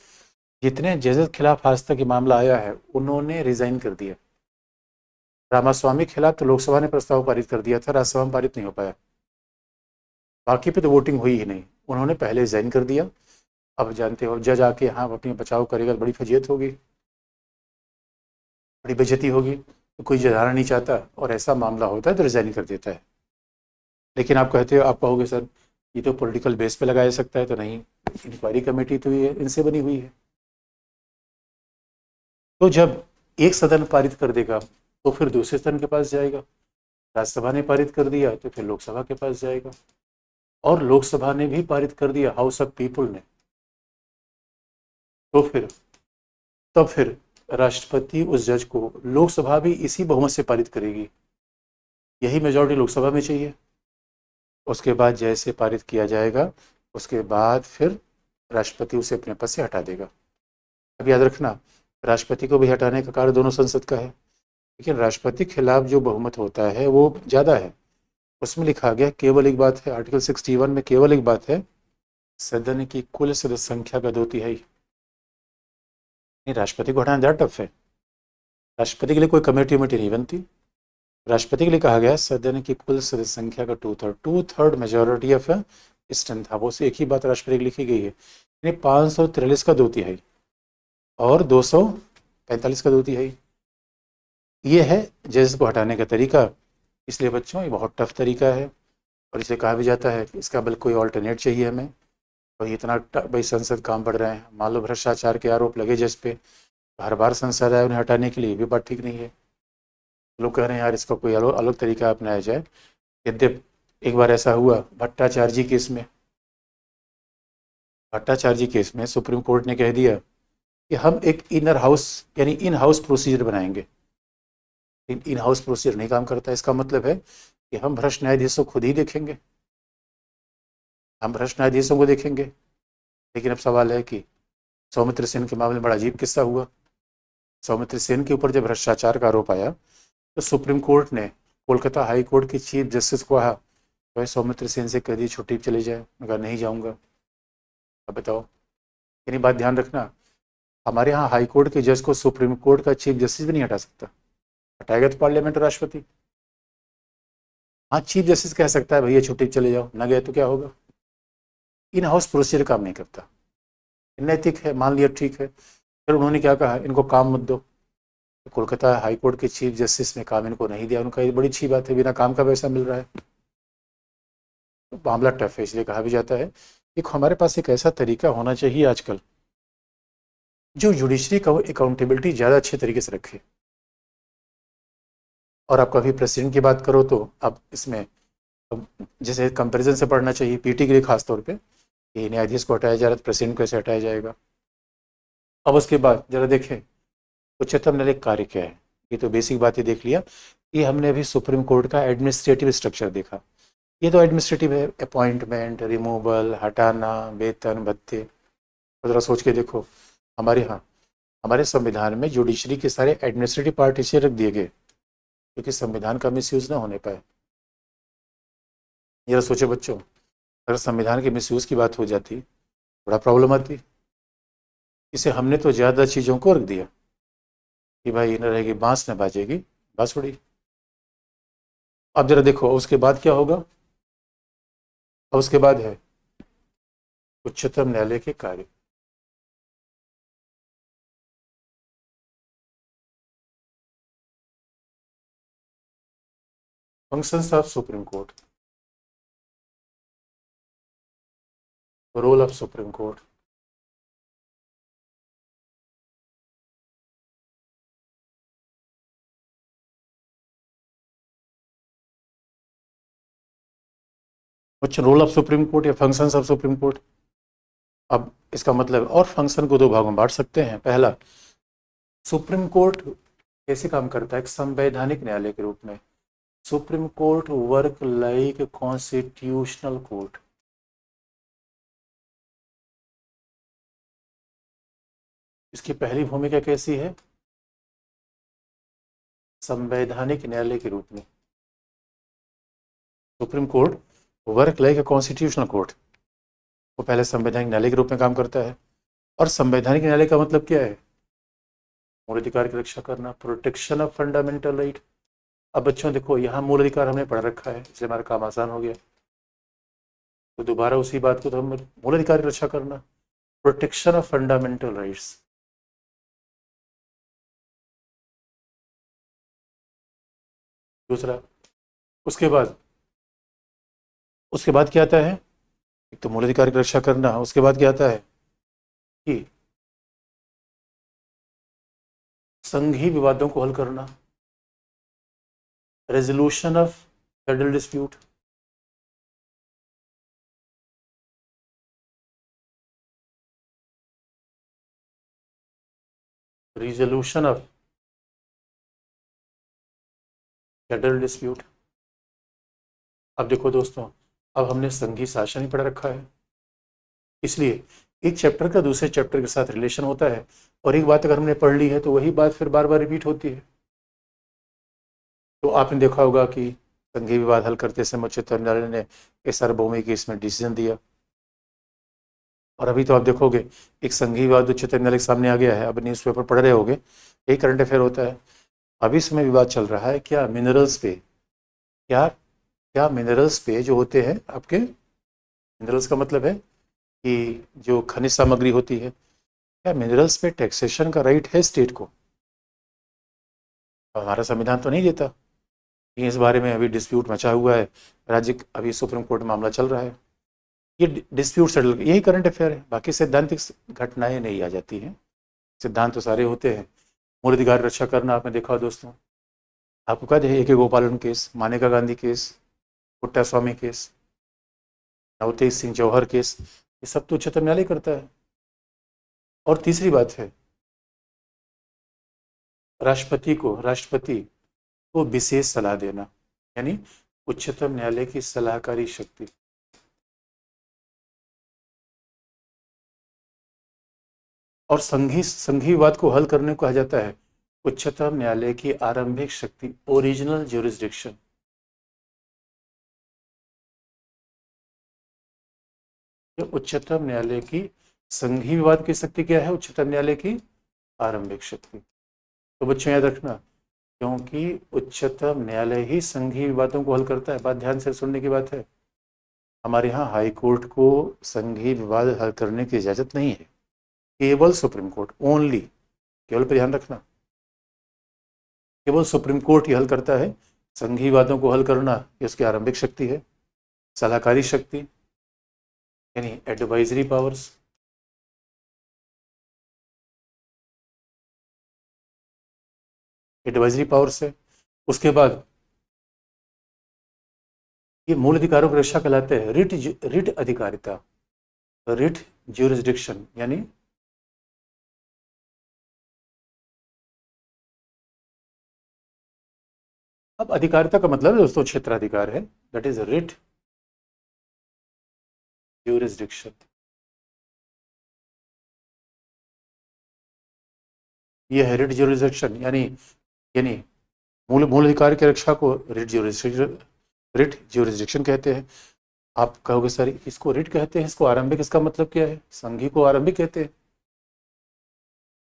Speaker 1: जितने जजेस खिलाफ आज तक ये मामला आया है उन्होंने रिजाइन कर दिया। रामास्वामी के खिलाफ तो लोकसभा ने प्रस्ताव पारित कर दिया था, राज्यसभा में पारित नहीं हो पाया। बाकी पे तो वोटिंग हुई ही नहीं, उन्होंने पहले रिजाइन कर दिया। अब जानते हो जज आके हाँ अपनी बचाव करेगा तो बड़ी फजीयत होगी, बड़ी बेइज्जती होगी। तो कोई जज आना नहीं चाहता और ऐसा मामला होता है तो रिजाइन कर देता है। लेकिन आप कहते हो, आप कहोगे सर ये तो पॉलिटिकल बेस पे लगाया जा सकता है, तो नहीं, इंक्वायरी कमेटी तो ये इनसे बनी हुई है। तो जब एक सदन पारित कर देगा तो फिर दूसरे सदन के पास जाएगा, राज्यसभा ने पारित कर दिया तो फिर लोकसभा के पास जाएगा, और लोकसभा ने भी पारित कर दिया, हाउस ऑफ पीपल ने, तो फिर तब फिर राष्ट्रपति उस जज को, लोकसभा भी इसी बहुमत से पारित करेगी, यही मेजॉरिटी लोकसभा में चाहिए। उसके बाद जैसे पारित किया जाएगा उसके बाद फिर राष्ट्रपति उसे अपने पद से हटा देगा। अब याद रखना, राष्ट्रपति को भी हटाने का कार्य दोनों संसद का है, लेकिन राष्ट्रपति के खिलाफ जो बहुमत होता है वो ज़्यादा है। उसमें लिखा गया केवल एक बात है, आर्टिकल 61 में केवल एक बात है, सदन की कुल सदस्य संख्या का 2/3। राष्ट्रपति को हटाना ज़्यादा टफ है। राष्ट्रपति के लिए कोई कमेटी वमेटी नहीं बनती। राष्ट्रपति के लिए कहा गया सदन की कुल सदस्य संख्या का 2/3 मेजोरिटी ऑफ स्ट्रेंथ था, वो से एक ही बात राष्ट्रपति की लिखी गई है, यानी 543 का 2/3 और 245 का 2/3। ये है जजेस को हटाने का तरीका। इसलिए बच्चों ये बहुत टफ तरीका है, और इसे कहा भी जाता है कि इसका बल्कि कोई ऑल्टरनेट चाहिए हमें। और इतना भाई संसद काम बढ़ रहे हैं, मान लो भ्रष्टाचार के आरोप लगे जज पे, हर बार संसद आए उन्हें हटाने के लिए, भी बात ठीक नहीं है। लोग कह रहे हैं यार इसका कोई अलग अलग तरीका अपनाया जाए। यद्यप एक बार ऐसा हुआ भट्टाचार्य जी केस में, भट्टाचार्य जी केस में सुप्रीम कोर्ट ने कह दिया कि हम एक इनर हाउस यानी इन हाउस प्रोसीजर बनाएंगे। इन हाउस प्रोसीजर नहीं काम करता। इसका मतलब है कि हम भ्रष्ट न्यायाधीशों खुद ही देखेंगे, हम भ्रष्ट न्यायाधीशों को देखेंगे। लेकिन अब सवाल है कि सौमित्र सेन के मामले में बड़ा अजीब किस्सा हुआ। सौमित्र सेन के ऊपर जब भ्रष्टाचार का आरोप आया तो सुप्रीम कोर्ट ने कोलकाता हाई कोर्ट के चीफ जस्टिस को कहा भाई सौमित्र सेन से कह दी छुट्टी चले जाए। मैं कहा नहीं जाऊँगा। अब बताओ, यानी बात ध्यान रखना, हमारे यहाँ हाई कोर्ट के जज को सुप्रीम कोर्ट का चीफ जस्टिस भी नहीं हटा सकता। हटाएगा तो पार्लियामेंट और राष्ट्रपति। हाँ, चीफ जस्टिस कह सकता है भैया छुट्टी चले जाओ, ना गए तो क्या होगा। इन हाउस प्रोसीजर काम नहीं करता, नैतिक है, मान लिया ठीक है। फिर उन्होंने क्या कहा, इनको काम मत दो। तो कोलकाता हाई कोर्ट के चीफ जस्टिस ने काम इनको नहीं दिया, उनका ये बड़ी अच्छी बात है, बिना काम का पैसा मिल रहा है। तो मामला टफ है, इसलिए कहा भी जाता है कि हमारे पास एक ऐसा तरीका होना चाहिए आजकल जो जुडिशरी का अकाउंटेबिलिटी ज़्यादा अच्छे तरीके से रखे। और आप कभी प्रेसिडेंट की बात करो तो अब इसमें जैसे कंपैरिजन से पढ़ना चाहिए पीटी के लिए खास तौर पे, कि न्यायाधीश को हटाया जा रहा है तो प्रेसिडेंट को कैसे हटाया जाएगा। अब उसके बाद जरा देखें उच्चतम न्यायालय कार्य क्या है। ये तो बेसिक बात ही देख लिया। ये हमने अभी सुप्रीम कोर्ट का एडमिनिस्ट्रेटिव स्ट्रक्चर देखा। ये तो एडमिनिस्ट्रेटिव है, अपॉइंटमेंट, रिमूवल, हटाना, वेतन, भत्ते। तो जरा सोच के देखो, हमारे यहाँ हमारे संविधान में जुडिशरी के सारे एडमिनिस्ट्रेटिव पार्ट इसलिए रख दिए गए क्योंकि संविधान का मिसयूज ना होने पाए। जरा सोचे बच्चों, अगर संविधान के मिसयूज की बात हो जाती बड़ा प्रॉब्लम आती। इसे हमने तो ज़्यादा चीज़ों को रख दिया कि भाई न रहेगी बांस न बाजेगी बांसुड़ी। अब जरा देखो उसके बाद क्या होगा। अब उसके बाद है उच्चतम न्यायालय के कार्य। Functions of supreme court, role of supreme court. अच्छा, रोल ऑफ सुप्रीम कोर्ट या फंक्शंस ऑफ सुप्रीम कोर्ट। अब इसका मतलब और फंक्शन को दो भागों में बांट सकते हैं। पहला, सुप्रीम कोर्ट कैसे काम करता है, एक संवैधानिक न्यायालय के रूप में। Supreme court work like constitutional court. इसकी पहली भूमिका कैसी है, संवैधानिक न्यायालय के रूप में। Supreme court work like a constitutional court, वो पहले संवैधानिक न्यायालय के रूप में काम करता है। और संवैधानिक न्यायालय का मतलब क्या है, मूल अधिकार की रक्षा करना, प्रोटेक्शन ऑफ फंडामेंटल राइट। अब बच्चों देखो, यहाँ मूल अधिकार हमने पढ़ रखा है इसलिए हमारा काम आसान हो गया। तो दोबारा उसी बात को तो हम मूल अधिकार की रक्षा करना, प्रोटेक्शन ऑफ फंडामेंटल राइट्स। दूसरा, उसके बाद क्या आता है, एक तो मूल अधिकार की रक्षा करना, उसके बाद क्या आता है कि संघीय विवादों को हल करना, resolution of federal dispute. Resolution of federal dispute. अब देखो दोस्तों, अब हमने संघीय शासन ही पढ़ रखा है, इसलिए एक चैप्टर का दूसरे चैप्टर के साथ रिलेशन होता है। और एक बात अगर हमने पढ़ ली है तो वही बात फिर बार बार रिपीट होती है। तो आपने देखा होगा कि संघीय विवाद हल करते समय उच्चतम न्यायालय ने इस सार्वभौमिक केस में डिसीजन दिया। और अभी तो आप देखोगे एक संघीय विवाद उच्चतम न्यायालय के सामने आ गया है, अब न्यूज़पेपर पढ़ रहे होगे, यही करंट अफेयर होता है। अभी समय विवाद चल रहा है क्या मिनरल्स पे, क्या क्या मिनरल्स पे जो होते हैं आपके, मिनरल्स का मतलब है कि जो खनिज सामग्री होती है, क्या मिनरल्स पे टैक्सेशन का राइट है स्टेट को। हमारा संविधान तो नहीं देता। लेकिन इस बारे में अभी डिस्प्यूट मचा हुआ है, राज्य अभी सुप्रीम कोर्ट में मामला चल रहा है। ये डिस्प्यूट सेटल, यही करंट अफेयर है, बाकी सैद्धांतिक घटनाएं नहीं आ जाती हैं। सिद्धांत तो सारे होते हैं। मूल अधिकार रक्षा करना आपने देखा दोस्तों, आपको कहते हैं AK गोपालन केस, मानेका गांधी केस, पुट्टा स्वामी केस, नवतेज सिंह जौहर केस, ये सब तो उच्चतम न्यायालय करता है। और तीसरी बात है, राष्ट्रपति को विशेष सलाह देना, यानी उच्चतम न्यायालय की सलाहकारी शक्ति। और संघीय विवाद को हल करने को कहा जाता है उच्चतम न्यायालय की आरंभिक शक्ति, ओरिजिनल ज्यूरिसडिक्शन। उच्चतम न्यायालय की संघीय विवाद की शक्ति क्या है, उच्चतम न्यायालय की आरंभिक शक्ति। तो बच्चों याद रखना, क्योंकि उच्चतम न्यायालय ही संघीय विवादों को हल करता है। बात ध्यान से सुनने की बात है। हमारे यहाँ हाई कोर्ट को संघीय विवाद हल करने की इजाज़त नहीं है, केवल सुप्रीम कोर्ट ओनली, केवल पर ध्यान रखना, केवल सुप्रीम कोर्ट ही हल करता है। संघीय विवादों को हल करना ये उसकी आरंभिक शक्ति है। सलाहकारी शक्ति यानी एडवाइजरी पावर्स, एडवाइजरी पावर्स है। उसके बाद ये मूल अधिकारों की रक्षा कहलाते हैं रिट, रिट अधिकारिता, रिट ज्यूरिसडिक्शन यानी अब अधिकारिता का मतलब है दोस्तों क्षेत्राधिकार है, दैट इज रिट ज्यूरिसडिक्शन। ये है रिट ज्यूरिसडिक्शन यानी यानी मूल मूल अधिकार की रक्षा को रिट ज्यूरिसडिक्शन कहते हैं। आप कहोगे सर इसको रिट कहते हैं, इसको आरंभिक, इसका मतलब क्या है? संघी को आरंभिक कहते हैं।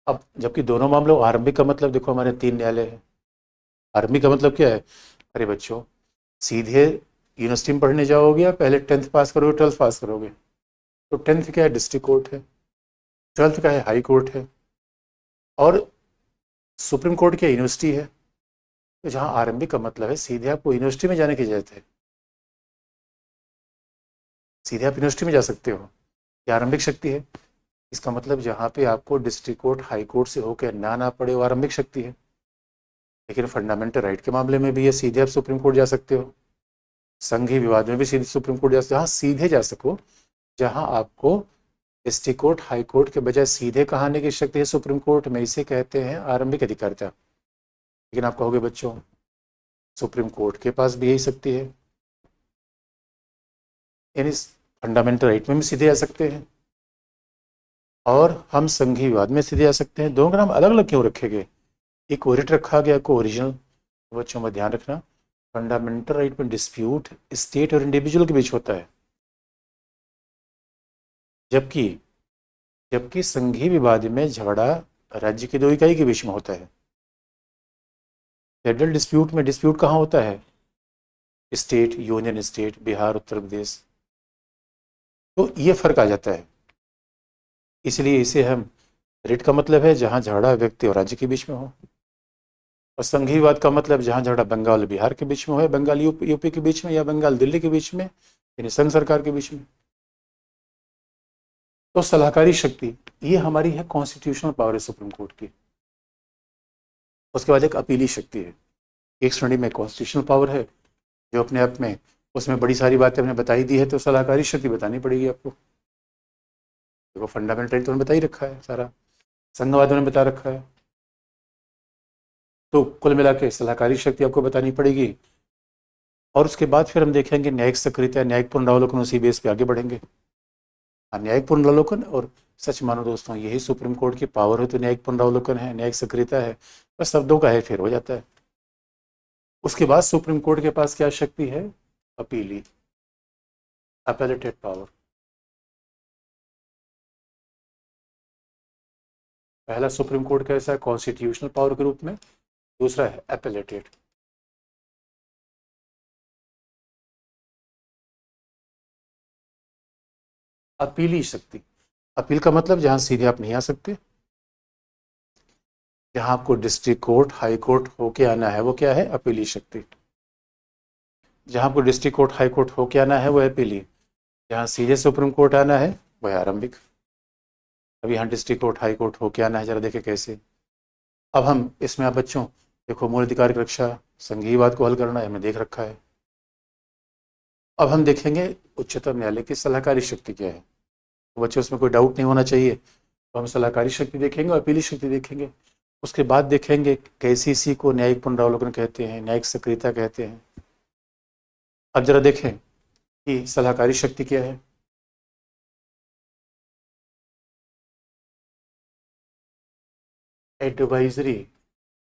Speaker 1: अब जबकि दोनों मामलों, आरंभिक का मतलब देखो हमारे 3 न्यायालय है। आरंभिक का मतलब क्या है? अरे बच्चों, सीधे यूनिवर्सिटी में पढ़ने जाओगे या पहले 10th पास करोगे 12th पास करोगे? तो 10th क्या है? डिस्ट्रिक्ट कोर्ट है। 12th का है हाई कोर्ट है। और सुप्रीम कोर्ट क्या यूनिवर्सिटी है। तो जहाँ आरंभिक का मतलब है सीधे आपको यूनिवर्सिटी में जाने की जरूरत है, सीधे आप यूनिवर्सिटी में जा सकते हो, ये आरंभिक शक्ति है। इसका मतलब जहाँ पे आपको डिस्ट्रिक्ट कोर्ट हाई कोर्ट से होकर ना पड़े वो आरंभिक शक्ति है। लेकिन फंडामेंटल राइट के मामले में भी ये सीधे आप सुप्रीम कोर्ट जा सकते हो, संघीय विवाद में भी सीधे सुप्रीम कोर्ट जा सकते हो। जहाँ सीधे जा सको, जहाँ आपको डिस्ट्रिक्ट कोर्ट हाई कोर्ट के बजाय सीधे कहाने की शक्ति है सुप्रीम कोर्ट में, इसे कहते हैं आरंभिक अधिकारिता। लेकिन आप कहोगे बच्चों सुप्रीम कोर्ट के पास भी यही शक्ति है, यानी फंडामेंटल राइट में भी सीधे आ सकते हैं और हम संघीय विवाद में सीधे आ सकते हैं। दोनों का नाम अलग अलग क्यों रखे गए? एक ओरिट रखा गया, को ओरिजिनल। बच्चों में ध्यान रखना, फंडामेंटल राइट में डिस्प्यूट स्टेट और इंडिविजुअल के बीच होता है, जबकि जबकि संघीय विवाद में झगड़ा राज्य की 2 इकाई के बीच में होता है। फेडरल डिस्प्यूट में डिस्प्यूट कहाँ होता है? State, union state, Bihar, Uttar Pradesh. तो ये फर्क आ जाता है। इसलिए इसे हम, रिट का मतलब है जहाँ झगड़ा व्यक्ति और राज्य के बीच में हो, और संघीय विवाद का मतलब जहाँ झगड़ा बंगाल बिहार के बीच में हो, बंगाल यूपी के बीच में, या बंगाल दिल्ली के बीच में, यानी संघ सरकार के बीच में। तो सलाहकारी शक्ति ये हमारी है कॉन्स्टिट्यूशनल पावर है सुप्रीम कोर्ट की। उसके बाद एक अपीली शक्ति है। एक श्रेणी में कॉन्स्टिट्यूशनल पावर है जो अपने आप में, उसमें बड़ी सारी बातें हमने बताई दी है, तो सलाहकारी शक्ति बतानी पड़ेगी आपको। देखो फंडामेंटल राइट तो हमने बता ही रखा है सारा, संघवाद ने बता रखा है, तो कुल मिला के सलाहकारी शक्ति आपको बतानी पड़ेगी। और उसके बाद फिर हम देखेंगे न्यायिक सक्रियता, न्यायिक पुनरावलोकन, उसी बेस पे आगे बढ़ेंगे। न्यायिक पुनरावलोकन, और सच मानो दोस्तों यही सुप्रीम कोर्ट की पावर है, तो न्यायिक पुनरावलोकन है, न्यायिक सक्रियता है, बस शब्दों का है फिर हो जाता है। उसके बाद सुप्रीम कोर्ट के पास क्या शक्ति है? अपीली, अपीलेटेड पावर। पहला सुप्रीम कोर्ट कैसा है? कॉन्स्टिट्यूशनल पावर के रूप में। दूसरा है अपीलेटेड। अपीली शक्ति, अपील का मतलब जहां सीधे आप नहीं आ सकते, जहां आपको डिस्ट्रिक्ट कोर्ट हाई कोर्ट होके आना है, वो क्या है? अपीली शक्ति। जहां आपको डिस्ट्रिक्ट कोर्ट हाई कोर्ट होके आना है वो है अपीली, जहां सीधे सुप्रीम कोर्ट आना है वो है आरंभिक। अब यहाँ डिस्ट्रिक्ट कोर्ट हाई कोर्ट होके आना है, जरा देखे कैसे। अब हम इसमें, आप बच्चों देखो, मूल अधिकार की रक्षा, संघीयवाद को हल करना है, हमने देख रखा है। अब हम देखेंगे उच्चतम न्यायालय की सलाहकारी शक्ति क्या है। तो बच्चों उसमें कोई डाउट नहीं होना चाहिए। तो हम सलाहकारी शक्ति देखेंगे और अपीली शक्ति देखेंगे। उसके बाद देखेंगे केसीसी को न्यायिक पुनरावलोकन कहते हैं, न्यायिक सक्रियता कहते हैं। अब जरा देखें कि सलाहकारी शक्ति क्या है। Advisory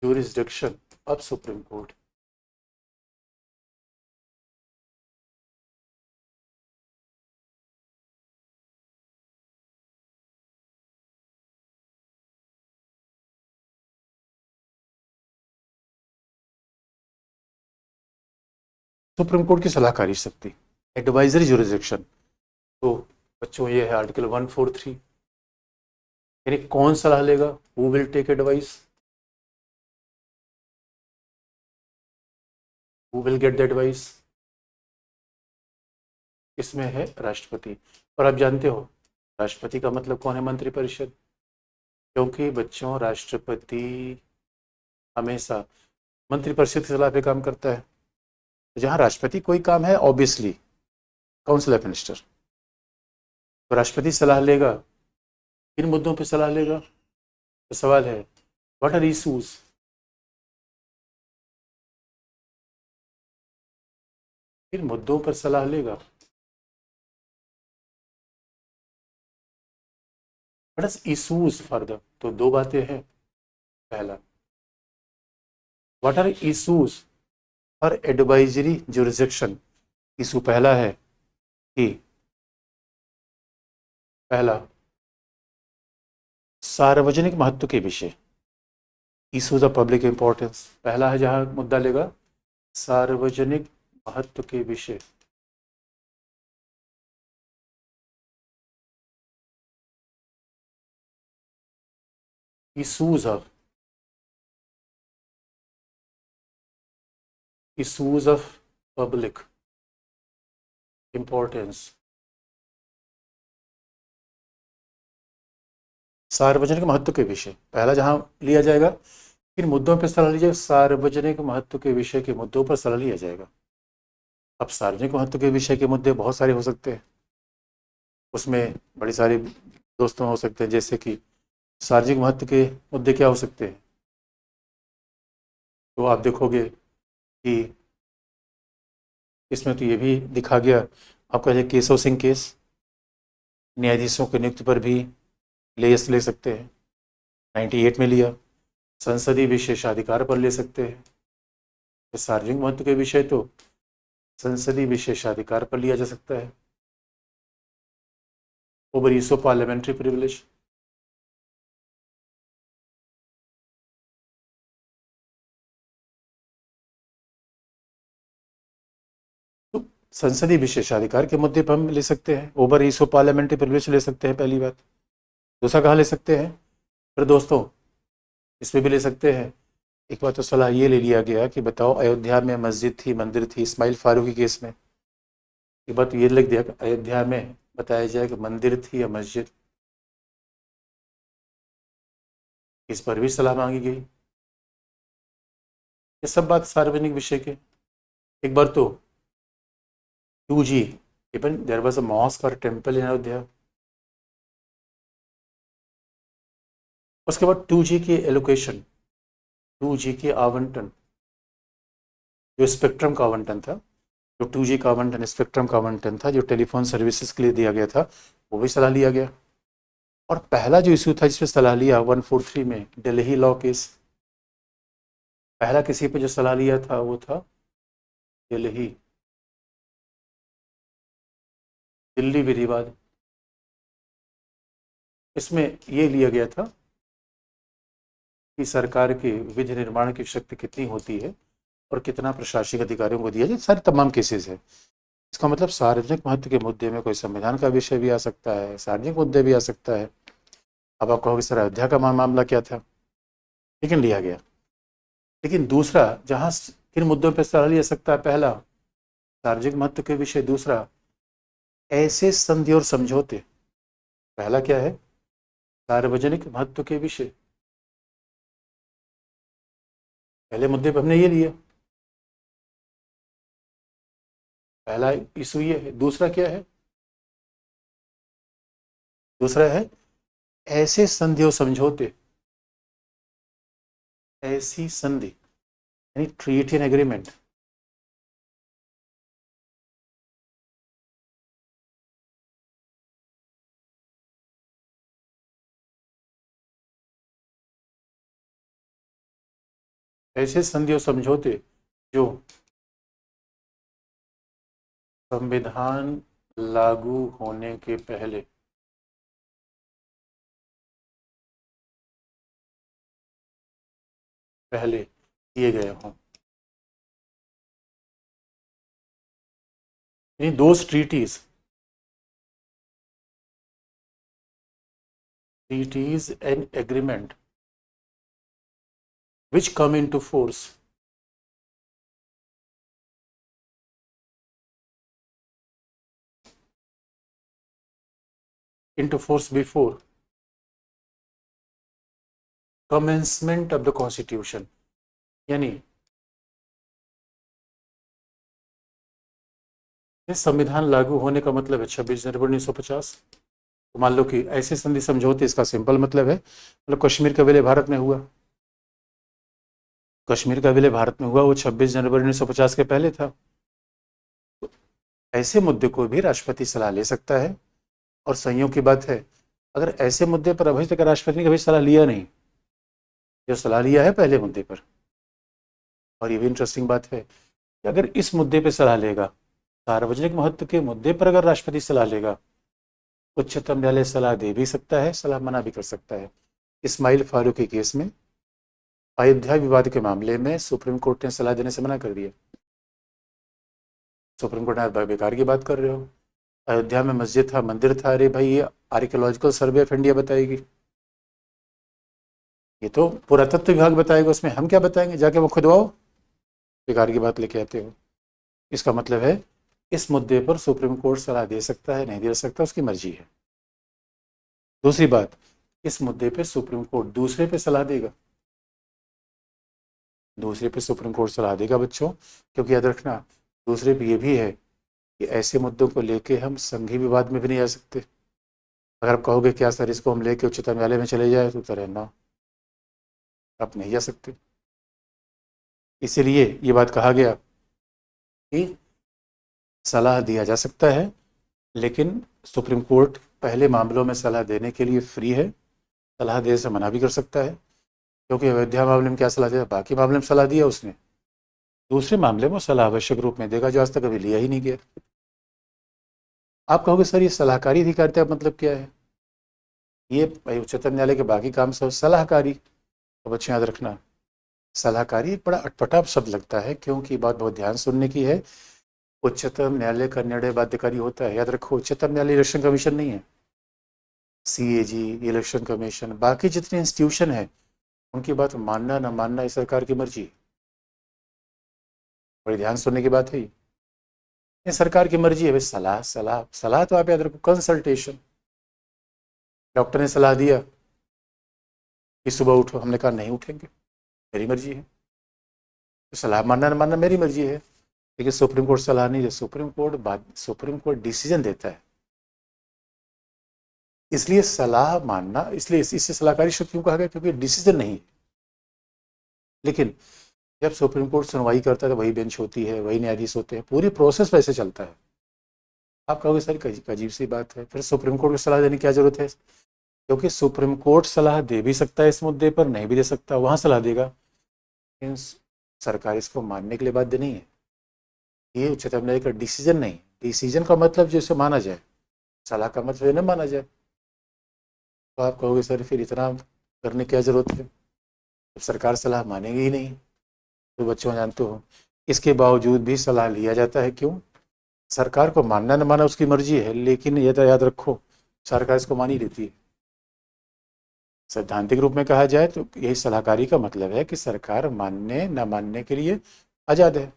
Speaker 1: jurisdiction of supreme court. Supreme court की सलाहकारी शक्ति, एडवाइजरी जुरिसडिक्शन, तो बच्चों ये है आर्टिकल 143, यानी कौन सलाह लेगा, who will take advice, who will get the advice, इसमें है राष्ट्रपति। और आप जानते हो राष्ट्रपति का मतलब कौन है, मंत्रिपरिषद, क्योंकि बच्चों राष्ट्रपति हमेशा मंत्रिपरिषद की सलाह पे काम करता है। तो जहाँ राष्ट्रपति कोई काम है ऑब्वियसली काउंसिल ऑफ मिनिस्टर, तो राष्ट्रपति सलाह लेगा, किन मुद्दों पे सलाह लेगा, तो सवाल है व्हाट आर इशूज, किन मुद्दों पर सलाह लेगा, what is issues for the, तो दो बातें हैं। पहला what are issues for advisory jurisdiction, issue पहला है कि पहला सार्वजनिक महत्व के विषय, इशूज ऑफ पब्लिक इंपॉर्टेंस, पहला है जहां मुद्दा लेगा सार्वजनिक महत्व के विषय। इशूज ऑफ पब्लिक इंपॉर्टेंस, सार्वजनिक महत्व के विषय पहला जहां लिया जाएगा, किन मुद्दों पर सलाह ली जाएगी, सार्वजनिक महत्व के विषय के मुद्दों पर सलाह लिया जाएगा। अब सार्वजनिक महत्व के विषय के मुद्दे बहुत सारे हो सकते हैं, उसमें बड़ी सारी दोस्तों हो सकते हैं, जैसे कि सार्वजनिक महत्व के मुद्दे क्या हो सकते हैं, तो आप देखोगे कि इसमें तो ये भी दिखा गया, आपका जैसे केशव सिंह केस, न्यायाधीशों की नियुक्ति पर भी ले सकते हैं, 98 में लिया। संसदीय विशेषाधिकार पर ले सकते हैं, तो सार्वजनिक महत्व के विषय तो संसदीय विशेषाधिकार पर लिया जा सकता है। Over use of parliamentary privilege, तो संसदीय विशेषाधिकार के मुद्दे पर हम ले सकते हैं, over use of parliamentary privilege ले सकते हैं, पहली बात। दूसरा कहाँ ले सकते हैं फिर दोस्तों, इसमें भी ले सकते हैं, एक बार तो सलाह ये ले लिया गया कि बताओ अयोध्या में मस्जिद थी, मंदिर थी, इस्माइल फारूकी केस में एक बार तो ये लिख दिया कि अयोध्या में बताया जाए कि मंदिर थी या मस्जिद, इस पर भी सलाह मांगी गई। ये सब बात सार्वजनिक विषय के। एक बार तो 2G, even there was a mosque और टेम्पल इन अयोध्या, उसके बाद 2G की एलोकेशन, 2G के आवंटन, जो स्पेक्ट्रम का आवंटन था, जो 2G का आवंटन स्पेक्ट्रम का आवंटन था, जो टेलीफोन सर्विसेज के लिए दिया गया था, वो भी सलाह लिया गया। और पहला जो इशू था जिसपे सलाह लिया 143 में, दिल्ली लॉ केस, पहला किसी पे जो सलाह लिया था वो था दिल्ली, दिल्ली विधिवाद। इसमें ये लिया गया था कि सरकार के विधि निर्माण की शक्ति कितनी होती है और कितना प्रशासनिक अधिकारियों को दिया जाए, सारे तमाम केसेस है। इसका मतलब सार्वजनिक महत्व के मुद्दे में कोई संविधान का विषय भी आ सकता है, सार्वजनिक मुद्दे भी आ सकता है। अब आप कहोगे सर अयोध्या का मामला क्या था, लेकिन लिया गया। लेकिन दूसरा जहां किन मुद्दों पर सलाह लिया सकता है, पहला सार्वजनिक महत्व के विषय, दूसरा ऐसे संधि और समझौते, पहला क्या है, सार्वजनिक महत्व के विषय, पहले मुद्दे पर हमने ये लिया, पहला इशू ये है। दूसरा क्या है, दूसरा है ऐसे संधि और समझौते, ऐसी संधि यानी ट्रीटी एंड एग्रीमेंट, ऐसे संधि और समझौते जो संविधान लागू होने के पहले पहले किए गए हों, यानी those treaties and agreement which come into force before commencement of the constitution, यानी संविधान लागू होने का मतलब है 26 जनवरी 1950। तो मान लो कि ऐसे संधि समझौते, इसका सिंपल मतलब है, मतलब कश्मीर का विलय भारत में हुआ, कश्मीर का विलय भारत में हुआ, वो 26 जनवरी 1950 के पहले था। तो ऐसे मुद्दे को भी राष्ट्रपति सलाह ले सकता है। और संयोग की बात है, अगर ऐसे मुद्दे पर अभी तक राष्ट्रपति ने कभी सलाह लिया नहीं, जो सलाह लिया है पहले मुद्दे पर। और ये भी इंटरेस्टिंग बात है कि अगर इस मुद्दे पर सलाह लेगा, सार्वजनिक महत्व के मुद्दे पर अगर राष्ट्रपति सलाह लेगा, उच्चतम न्यायालय सलाह दे भी सकता है, सलाह मना भी कर सकता है। इस्माइल फारूकी केस में, अयोध्या विवाद के मामले में सुप्रीम कोर्ट ने सलाह देने से मना कर दिया। सुप्रीम कोर्ट ने बेकार की बात कर रहे हो, अयोध्या में मस्जिद था, मंदिर था, अरे भाई ये आर्कियोलॉजिकल सर्वे ऑफ इंडिया बताएगी, ये तो पुरातत्व विभाग बताएगा, उसमें हम क्या बताएंगे, जाके वो खुदवाओ, बेकार की बात लेके आते हो। इसका मतलब है इस मुद्दे पर सुप्रीम कोर्ट सलाह दे सकता है, नहीं दे सकता, उसकी मर्जी है। दूसरी बात, इस मुद्दे पे सुप्रीम कोर्ट दूसरे पे सलाह देगा, दूसरे पे सुप्रीम कोर्ट सलाह देगा बच्चों, क्योंकि याद रखना दूसरे पे ये भी है कि ऐसे मुद्दों को लेके हम संघीय विवाद में भी नहीं आ सकते। अगर आप कहोगे क्या सर इसको हम लेके उच्चतम न्यायालय में चले जाए, तो तरह ना, आप नहीं जा सकते। इसीलिए ये बात कहा गया कि सलाह दिया जा सकता है, लेकिन सुप्रीम कोर्ट पहले मामलों में सलाह देने के लिए फ्री है, सलाह देने से मना भी कर सकता है। क्योंकि अयोध्या मामले में क्या सलाह दिया, बाकी मामले में सलाह दिया उसने, दूसरे मामले में सलाह आवश्यक रूप में देगा, जो आज तक कभी लिया ही नहीं गया। आप कहोगे सर ये सलाहकारी अधिकारिता मतलब क्या है, ये उच्चतम न्यायालय के बाकी काम सब सलाहकारी। तो बच्चों याद रखना, सलाहकारी एक बड़ा अटपटा शब्द लगता है, क्योंकि बात बहुत ध्यान सुनने की है। उच्चतम न्यायालय का निर्णय बाध्यकारी होता है, याद रखो, उच्चतम न्यायालय इलेक्शन कमीशन नहीं है, सीएजी, इलेक्शन कमीशन, बाकी जितने इंस्टीट्यूशन है उनकी बात मानना ना मानना इस सरकार की मर्जी। बड़ी ध्यान सुनने की बात है, ये सरकार की मर्जी है भाई। सलाह सलाह सलाह तो आप याद रखो, कंसल्टेशन। डॉक्टर ने सलाह दिया कि सुबह उठो, हमने कहा नहीं उठेंगे, मेरी मर्जी है, तो सलाह मानना ना मानना मेरी मर्जी है। लेकिन सुप्रीम कोर्ट सलाह नहीं दे, सुप्रीम कोर्ट डिसीजन देता है। इसलिए सलाह मानना, इसलिए इससे सलाहकारी शब्द क्यों कहा गया, क्योंकि डिसीजन नहीं है। लेकिन जब सुप्रीम कोर्ट सुनवाई करता है तो वही बेंच होती है, वही न्यायाधीश होते हैं, पूरी प्रोसेस वैसे चलता है। आप कहोगे सर अजीब सी बात है, फिर सुप्रीम कोर्ट को सलाह देने की क्या जरूरत है, क्योंकि सुप्रीम कोर्ट सलाह दे भी सकता है इस मुद्दे पर, नहीं भी दे सकता, वहां सलाह देगा, लेकिन सरकार इसको मानने के लिए बाध्य नहीं है। ये उच्चतम न्यायालय का डिसीजन नहीं, डिसीजन का मतलब जैसे माना जाए, सलाह का मतलब न माना जाए। तो आप कहोगे सर फिर इतना करने की क्या जरूरत है, जब सरकार सलाह मानेगी ही नहीं। तो बच्चों जानते हो, इसके बावजूद भी सलाह लिया जाता है, क्यों, सरकार को मानना न मानना उसकी मर्जी है, लेकिन ये तो याद रखो सरकार इसको मान ही लेती है। सैद्धांतिक रूप में कहा जाए तो यही सलाहकारी का मतलब है कि सरकार मानने न मानने के लिए आजाद है।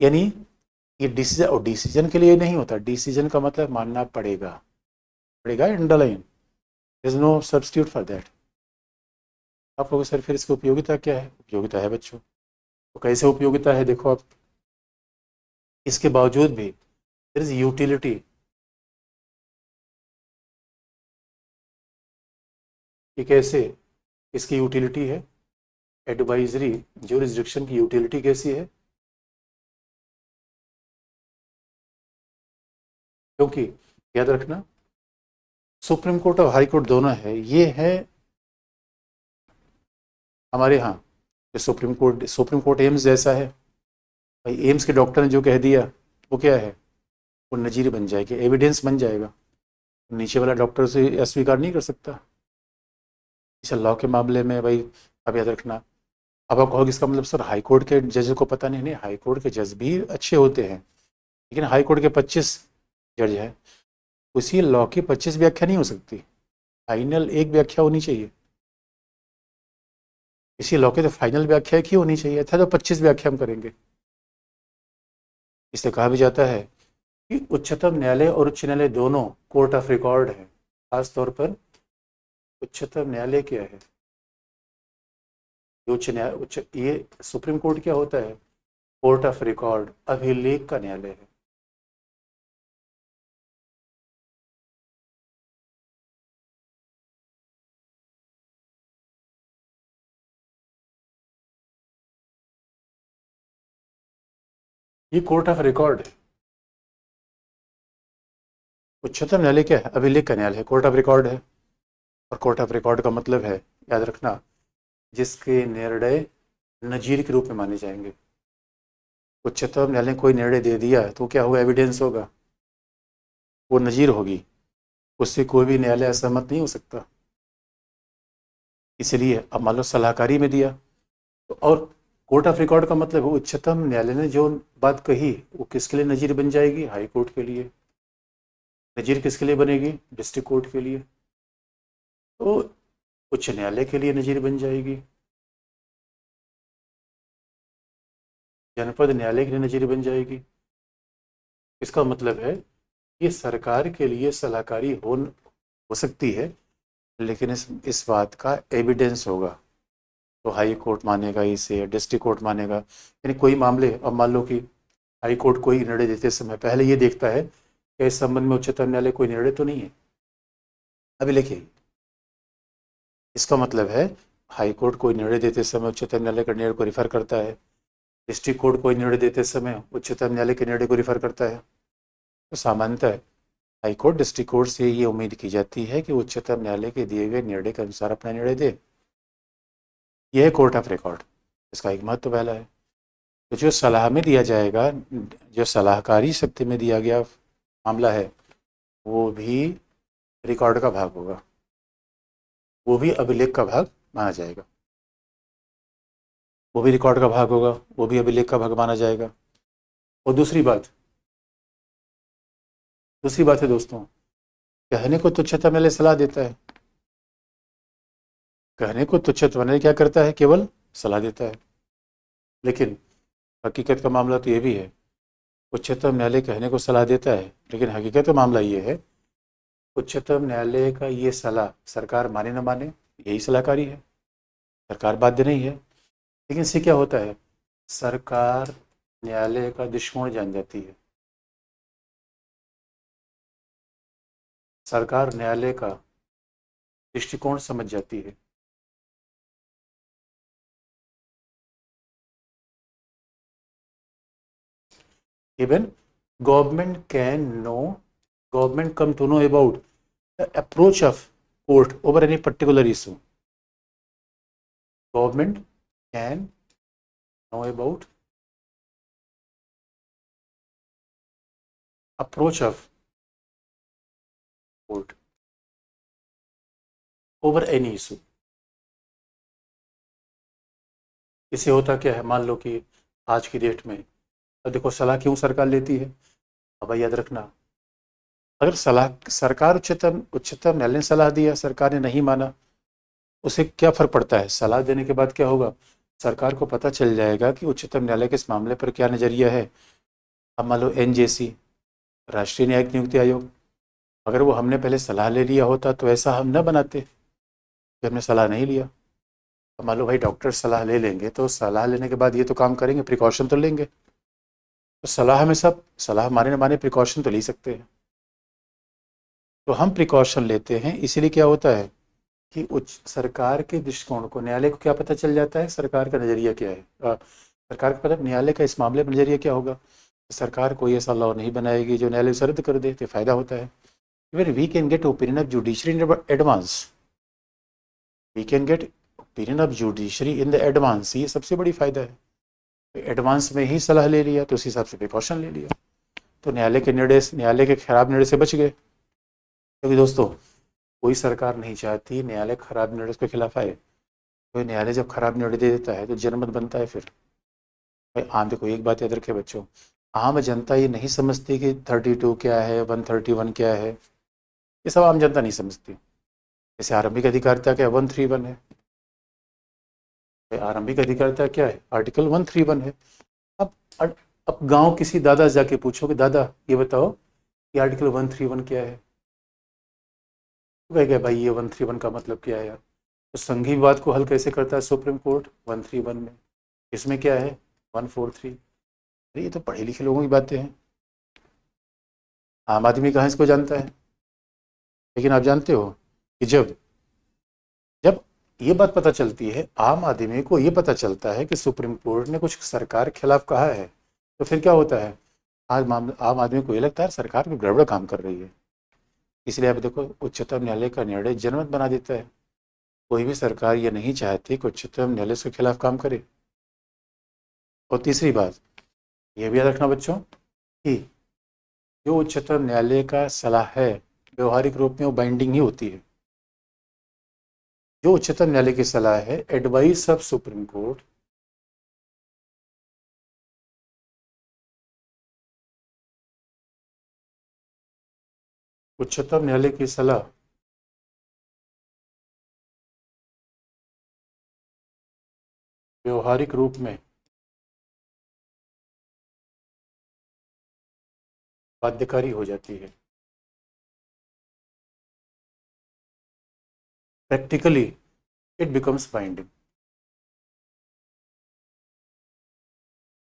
Speaker 1: यानी ये डिसीजन, और डिसीजन के लिए नहीं होता, डिसीजन का मतलब मानना पड़ेगा, पड़ेगा underline, is no substitute for that. आप लोग सर फिर इसकी उपयोगिता क्या है, उपयोगिता है बच्चों, तो कैसे उपयोगिता है देखो आप, इसके बावजूद भी देयर इज यूटिलिटी। ये कैसे, इसकी यूटिलिटी है, एडवाइजरी ज्यूरिसडिक्शन की यूटिलिटी कैसी है, क्योंकि याद रखना सुप्रीम कोर्ट और हाई कोर्ट दोनों है, ये है हमारे यहाँ, सुप्रीम कोर्ट एम्स जैसा है भाई। एम्स के डॉक्टर ने जो कह दिया वो क्या है, वो नजीर बन जाएगी, एविडेंस बन जाएगा, नीचे वाला डॉक्टर से अस्वीकार नहीं कर सकता। इस लॉ के मामले में भाई अब याद रखना, अब आप कहोगे इसका मतलब सर हाई कोर्ट के जज को पता नहीं। नहीं, हाई कोर्ट के जज भी अच्छे होते हैं, लेकिन हाई कोर्ट के 25 जज हैं, उसी लॉ की 25 व्याख्या नहीं हो सकती, फाइनल एक व्याख्या होनी चाहिए। इसी लॉ की तो फाइनल व्याख्या एक ही होनी चाहिए था, तो 25 व्याख्या हम करेंगे। इसलिए कहा भी जाता है कि उच्चतम न्यायालय और उच्च न्यायालय दोनों कोर्ट ऑफ रिकॉर्ड है। खासतौर पर उच्चतम न्यायालय क्या है, उच्च न्याय उच्च ये सुप्रीम कोर्ट क्या होता है, कोर्ट ऑफ रिकॉर्ड, अभिलेख का न्यायालय है। ये कोर्ट ऑफ रिकॉर्ड है। उच्चतम न्यायालय क्या है, अभिलेख का न्यायालय है, कोर्ट ऑफ रिकॉर्ड है। और कोर्ट ऑफ रिकॉर्ड का मतलब है, याद रखना, जिसके निर्णय नजीर के रूप में माने जाएंगे। उच्चतम न्यायालय ने कोई निर्णय दे दिया तो क्या होगा, एविडेंस होगा, वो नजीर होगी, उससे कोई भी न्यायालय असहमत नहीं हो सकता। इसलिए अब मान लो सलाहकारी में दिया तो, और कोर्ट ऑफ रिकॉर्ड का मतलब है उच्चतम न्यायालय ने जो बात कही वो किसके लिए नजीर बन जाएगी, हाई कोर्ट के लिए। नजीर किसके लिए बनेगी, डिस्ट्रिक्ट कोर्ट के लिए। तो उच्च न्यायालय के लिए नजीर बन जाएगी, जनपद न्यायालय के लिए नजीर बन जाएगी। इसका मतलब है ये सरकार के लिए सलाहकारी हो सकती है, लेकिन इस बात का एविडेंस होगा। तो हाई कोर्ट मानेगा इसे, डिस्ट्रिक्ट कोर्ट मानेगा। यानी कोई मामले, अब मान लो कि हाई कोर्ट कोई निर्णय देते समय पहले ये देखता है कि इस संबंध में उच्चतम न्यायालय कोई निर्णय तो नहीं है। अभी लिखिए, इसका मतलब है हाई कोर्ट कोई निर्णय देते समय उच्चतम न्यायालय का निर्णय को रिफर करता है, डिस्ट्रिक्ट कोर्ट कोई निर्णय देते समय उच्चतम न्यायालय के निर्णय को रिफर करता है। तो सामान्यतः हाई कोर्ट डिस्ट्रिक्ट कोर्ट से ये उम्मीद की जाती है कि उच्चतम न्यायालय के दिए हुए निर्णय के अनुसार अपना निर्णय दे। यह है कोर्ट ऑफ रिकॉर्ड, इसका एक महत्व पहला है। तो जो सलाह में दिया जाएगा, जो सलाहकारी शक्ति में दिया गया मामला है, वो भी रिकॉर्ड का भाग होगा, वो भी अभिलेख का भाग माना जाएगा। वो भी रिकॉर्ड का भाग होगा, वो भी अभिलेख का भाग माना जाएगा। और दूसरी बात है दोस्तों, कहने को तुच्छता न्यायालय सलाह देता है, कहने को तुच्छता न्यायालय क्या करता है, केवल सलाह देता है। लेकिन हकीकत का मामला तो ये भी है, उच्चतम न्यायालय कहने को सलाह देता है, लेकिन हकीकत का मामला ये है उच्चतम न्यायालय का ये सलाह सरकार माने न माने, यही सलाहकारी है, सरकार बाध्य नहीं है। लेकिन इससे क्या होता है, सरकार न्यायालय का दुश्मन जान जाती है, सरकार न्यायालय का दृष्टिकोण समझ जाती है। Even government can know, government come to know about the approach of court over any particular issue. Government can know about approach of court over any issue. इससे होता क्या है, मान लो कि आज की डेट में, अब देखो सलाह क्यों सरकार लेती है, अब याद रखना, अगर सलाह सरकार उच्चतम न्यायालय ने सलाह दिया, सरकार ने नहीं माना, उसे क्या फर्क पड़ता है, सलाह देने के बाद क्या होगा, सरकार को पता चल जाएगा कि उच्चतम न्यायालय के इस मामले पर क्या नजरिया है। अब मान लो एनजेसी, राष्ट्रीय न्यायिक नियुक्ति आयोग, अगर वो हमने पहले सलाह ले लिया होता तो ऐसा हम न बनाते कि हमने सलाह नहीं लिया। अब मान लो भाई डॉक्टर सलाह ले लेंगे, तो सलाह लेने के बाद ये तो काम करेंगे, प्रिकॉशन तो लेंगे। तो सलाह में सब, सलाह माने न माने प्रिकॉशन तो ले सकते हैं। तो हम प्रिकॉशन लेते हैं, इसीलिए क्या होता है कि उच्च सरकार के दृष्टिकोण को, न्यायालय को क्या पता चल जाता है, सरकार का नज़रिया क्या है, सरकार का मतलब न्यायालय का इस मामले में नज़रिया क्या होगा। सरकार कोई ऐसा लॉ नहीं बनाएगी जो न्यायालय से रद्द कर दे, तो फायदा होता है। Even we can get opinion of judiciary in advance, we can get opinion of judiciary in the advance, ये सबसे बड़ी फायदा है। एडवांस में ही सलाह ले लिया तो उस हिसाब से प्रिकॉशन ले लिया, तो न्यायालय के खराब निर्णय से बच गए। क्योंकि दोस्तों कोई सरकार नहीं चाहती न्यायालय खराब निर्णय के खिलाफ आए। कोई न्यायालय जब खराब निर्णय दे देता है तो जनमत बनता है। फिर भाई आम देखो, एक बात याद रखे बच्चों, आम जनता ये नहीं समझती कि 32 क्या है, 131 क्या है, ये सब आम जनता नहीं समझती। जैसे आरंभिक अधिकारिता क्या 131 है, आरंभिक अधिकारिता क्या है, आर्टिकल 131 है। अब अब गांव किसी दादा से जाके पूछो कि दादा ये बताओ कि आर्टिकल 131 क्या है, तो कहेगा भाई ये 131 का मतलब क्या है यार। तो संघीय विवाद को हल कैसे करता है सुप्रीम कोर्ट, 131 में। इसमें क्या है, 143। अरे ये तो पढ़े लिखे लोगों की बातें हैं, आम आदमी कहाँ इसको जानता है। लेकिन आप जानते हो कि जब जब ये बात पता चलती है, आम आदमी को ये पता चलता है कि सुप्रीम कोर्ट ने कुछ सरकार के खिलाफ कहा है, तो फिर क्या होता है, आज आम आदमी को ये लगता है सरकार भी गड़बड़ काम कर रही है। इसलिए आप देखो उच्चतम न्यायालय का निर्णय जनमत बना देता है। कोई भी सरकार ये नहीं चाहती कि उच्चतम न्यायालय के खिलाफ काम करे। और तीसरी बात ये भी याद रखना बच्चों कि जो उच्चतम न्यायालय का सलाह है व्यवहारिक रूप में वो बाइंडिंग ही होती है। जो उच्चतम न्यायालय की सलाह है, एडवाइस ऑफ सुप्रीम कोर्ट, उच्चतम न्यायालय की सलाह व्यवहारिक रूप में बाध्यकारी हो जाती है। Practically it becomes binding.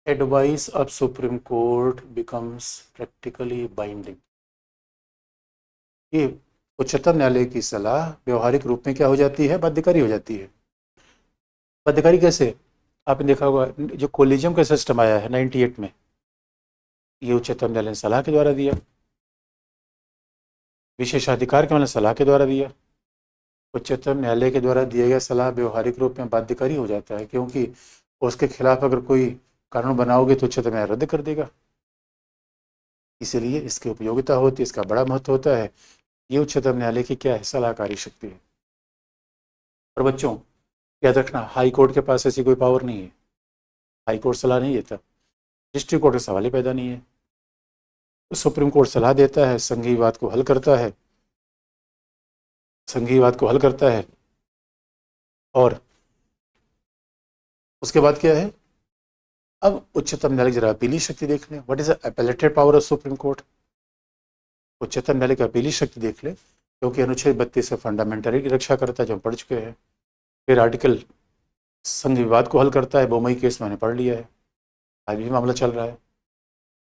Speaker 1: Advice of supreme court becomes practically binding. ये उच्चतम न्यायालय की सलाह व्यवहारिक रूप में क्या हो जाती है, बाध्यकारी हो जाती है। बाध्यकारी कैसे, आपने देखा होगा जो कोलिजियम का सिस्टम आया है 98 में, ये उच्चतम न्यायालय ने सलाह के द्वारा दिया। विशेषाधिकार के मतलब सलाह के द्वारा दिया। उच्चतम न्यायालय के द्वारा दिया गया सलाह व्यवहारिक रूप में बाध्यकारी हो जाता है, क्योंकि उसके खिलाफ अगर कोई कानून बनाओगे तो उच्चतम न्यायालय रद्द कर देगा। इसीलिए इसकी उपयोगिता होती है, इसका बड़ा महत्व होता है। ये उच्चतम न्यायालय की क्या है, सलाहकारी शक्ति है। और बच्चों याद रखना, हाई कोर्ट के पास ऐसी कोई पावर नहीं है, हाई कोर्ट सलाह नहीं देता, डिस्ट्रिक्ट कोर्ट का सवाल ही पैदा नहीं है। तो सुप्रीम कोर्ट सलाह देता है, संघीय विवाद को हल करता है, संघीय विवाद को हल करता है। और उसके बाद क्या है, अब उच्चतम न्यायालय जरा अपीली शक्ति देख लें, what is appellated power of supreme Court. उच्चतम न्यायालय की अपीली शक्ति देख ले, क्योंकि अनुच्छेद 32 से फंडामेंटल की रक्षा करता है, जो हम पढ़ चुके हैं। फिर आर्टिकल संघ विवाद को हल करता है, बोमई केस मैंने पढ़ लिया है, आज भी मामला चल रहा है।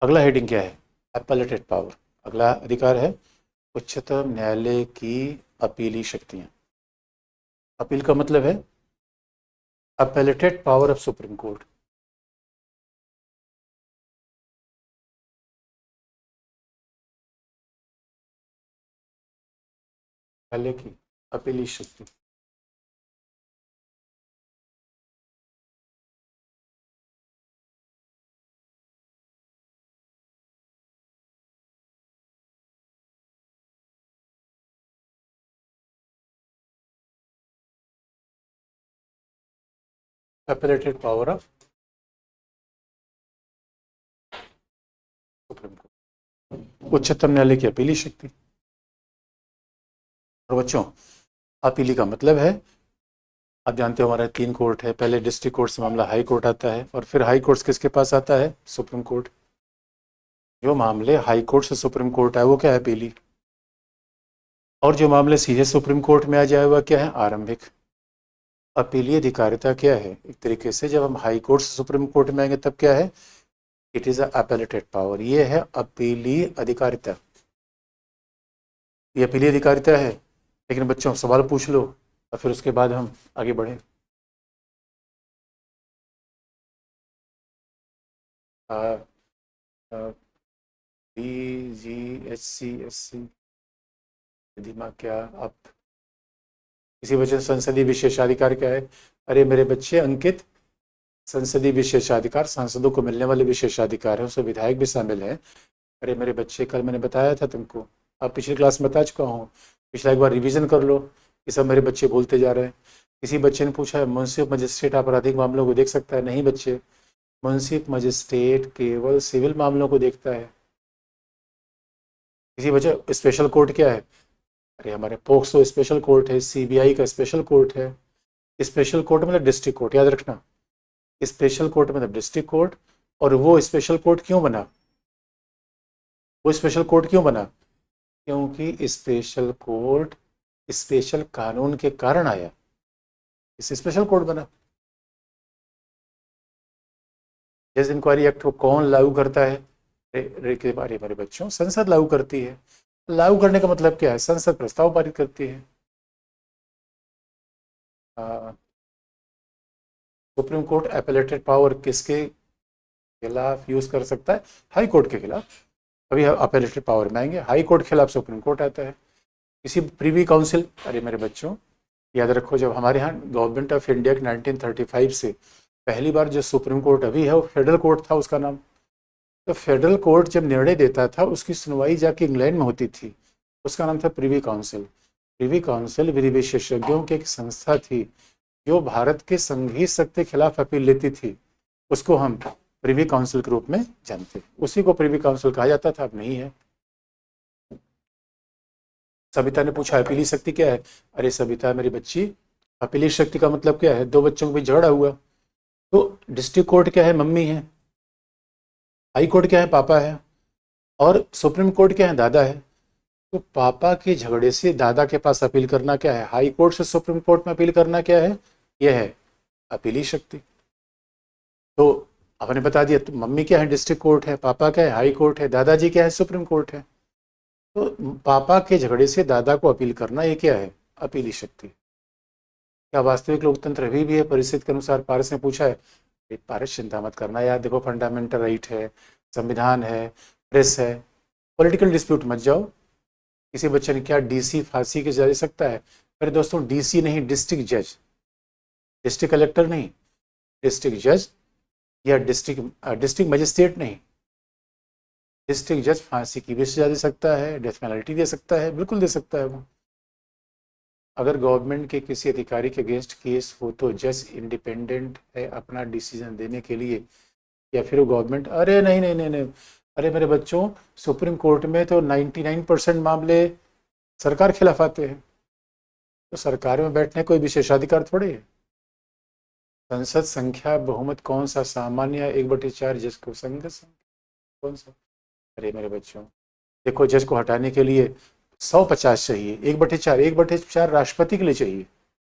Speaker 1: अगला हेडिंग क्या है, अपीलेटेड पावर। अगला अधिकार है उच्चतम न्यायालय की अपीली शक्तियां। अपील का मतलब है अपीलेटेड पावर ऑफ सुप्रीम कोर्ट। न्यायालय की अपीली शक्ति। अपीलेटेड पावर ऑफ सुप्रीम कोर्ट, उच्चतम न्यायालय की अपीली शक्ति। और बच्चों अपीली का मतलब है, आप जानते हो हमारे 3 कोर्ट है, पहले डिस्ट्रिक्ट कोर्ट से मामला हाई कोर्ट आता है, और फिर हाई कोर्ट किसके पास आता है, सुप्रीम कोर्ट। जो मामले हाई कोर्ट से सुप्रीम कोर्ट आए वो क्या है, अपीली। और जो मामले सीधे सुप्रीम कोर्ट में आ जाए वह क्या है, आरंभिक। अपीली अधिकारिता क्या है, एक तरीके से जब हम हाई कोर्ट से सुप्रीम कोर्ट में आएंगे तब क्या है, इट इज अपीलेटेड पावर, ये है अपीली अधिकारिता, ये अपीली अधिकारिता है। लेकिन बच्चों सवाल पूछ लो और फिर उसके बाद हम आगे बढ़े। BGHC दिमाग क्या, आप इसी वजह से संसदीय विशेषाधिकार क्या है। अरे मेरे बच्चे अंकित, संसदीय विशेषाधिकार सांसदों को मिलने वाले विशेषाधिकार है, उसमें विधायक भी शामिल है। अरे मेरे बच्चे कल मैंने बताया था तुमको, आप पिछली क्लास में बता चुका हूँ, पिछला एक बार रिवीजन कर लो, ये सब मेरे बच्चे बोलते जा रहे हैं। किसी बच्चे ने पूछा है म्युनिसिपल मजिस्ट्रेट आपराधिक मामलों को देख सकता है? नहीं बच्चे, म्युनिसिपल मजिस्ट्रेट केवल सिविल मामलों को देखता है। किसी बच्चे स्पेशल कोर्ट क्या है? अरे हमारे पोक्सो स्पेशल कोर्ट है, सीबीआई का स्पेशल कोर्ट है। स्पेशल कोर्ट मतलब डिस्ट्रिक्ट कोर्ट, याद रखना। स्पेशल कोर्ट मतलब डिस्ट्रिक्ट कोर्ट। और वो स्पेशल कोर्ट क्यों बना? वो स्पेशल कोर्ट क्यों बना? क्योंकि स्पेशल कोर्ट स्पेशल कानून के कारण आया, इस स्पेशल कोर्ट बना। जज इंक्वायरी एक्ट को कौन लागू करता है? के बारे हमारे बच्चों, संसद लागू करती है। लागू करने का मतलब क्या है? संसद प्रस्ताव पारित करती है। सुप्रीम कोर्ट एपेलेटेड पावर किसके खिलाफ यूज कर सकता है? हाई कोर्ट के खिलाफ। अभी अपेलेटेड पावर में आएंगे। हाई कोर्ट के खिलाफ सुप्रीम कोर्ट आता है। किसी प्रीवी काउंसिल, अरे मेरे बच्चों याद रखो, जब हमारे यहाँ गवर्नमेंट ऑफ इंडिया के 1935 से पहली बार जो सुप्रीम कोर्ट अभी है वो फेडरल कोर्ट था उसका नाम। तो फेडरल कोर्ट जब निर्णय देता था उसकी सुनवाई जाके इंग्लैंड में होती थी, उसका नाम था प्रीवी काउंसिल। प्रीवी काउंसिल विधि विशेषज्ञों की एक संस्था थी जो भारत के संघीय शक्ति के खिलाफ अपील लेती थी। उसको हम प्रीवी काउंसिल के रूप में जानते, उसी को प्रीवी काउंसिल कहा जाता था, अब नहीं है। सविता ने पूछा अपीली शक्ति क्या है? अरे सविता मेरी बच्ची, अपीली शक्ति का मतलब क्या है? दो बच्चों के बीच झगड़ा हुआ तो डिस्ट्रिक्ट कोर्ट क्या है? मम्मी है। हाई कोर्ट क्या है? पापा है। और सुप्रीम कोर्ट क्या है? दादा है। तो पापा के झगड़े से दादा के पास अपील करना क्या है? हाई कोर्ट से सुप्रीम कोर्ट में अपील करना क्या है? यह है अपीली शक्ति। तो आपने बता दिया, तो मम्मी क्या है? डिस्ट्रिक्ट कोर्ट है। पापा क्या है? हाई कोर्ट है। दादाजी क्या है? सुप्रीम कोर्ट है। तो पापा के झगड़े से दादा को अपील करना, ये क्या है? अपीली शक्ति। क्या वास्तविक लोकतंत्र अभी भी है परिस्थिति के अनुसार? पारस ने पूछा है। पारस चिंता मत करना यार, देखो फंडामेंटल राइट है, संविधान है, प्रेस है, पॉलिटिकल डिस्प्यूट मत जाओ। किसी बच्चे ने क्या डीसी फांसी की सजा दे सकता है? अरे दोस्तों डीसी नहीं, डिस्ट्रिक्ट जज, डिस्ट्रिक्ट कलेक्टर नहीं, डिस्ट्रिक्ट जज या डिस्ट्रिक्ट मजिस्ट्रेट नहीं, डिस्ट्रिक्ट जज फांसी की भी सजा दे सकता है, डेथ पेनल्टी दे सकता है, बिल्कुल दे सकता है वो। अगर गवर्नमेंट के किसी अधिकारी के अगेंस्ट केस हो तो जज इंडिपेंडेंट है अपना डिसीजन देने के लिए, या फिर वो गवर्नमेंट? अरे नहीं नहीं नहीं नहीं, अरे मेरे बच्चों, सुप्रीम कोर्ट में तो 99% मामले सरकार खिलाफ आते हैं, तो सरकार में बैठने कोई विशेषाधिकार थोड़े है। संसद संख्या बहुमत कौन सा? सामान्य 1/4 जिसको संघ कौन सा? अरे मेरे बच्चों देखो, जज को हटाने के लिए 150 चाहिए, 1/4, 1/4 राष्ट्रपति के लिए चाहिए,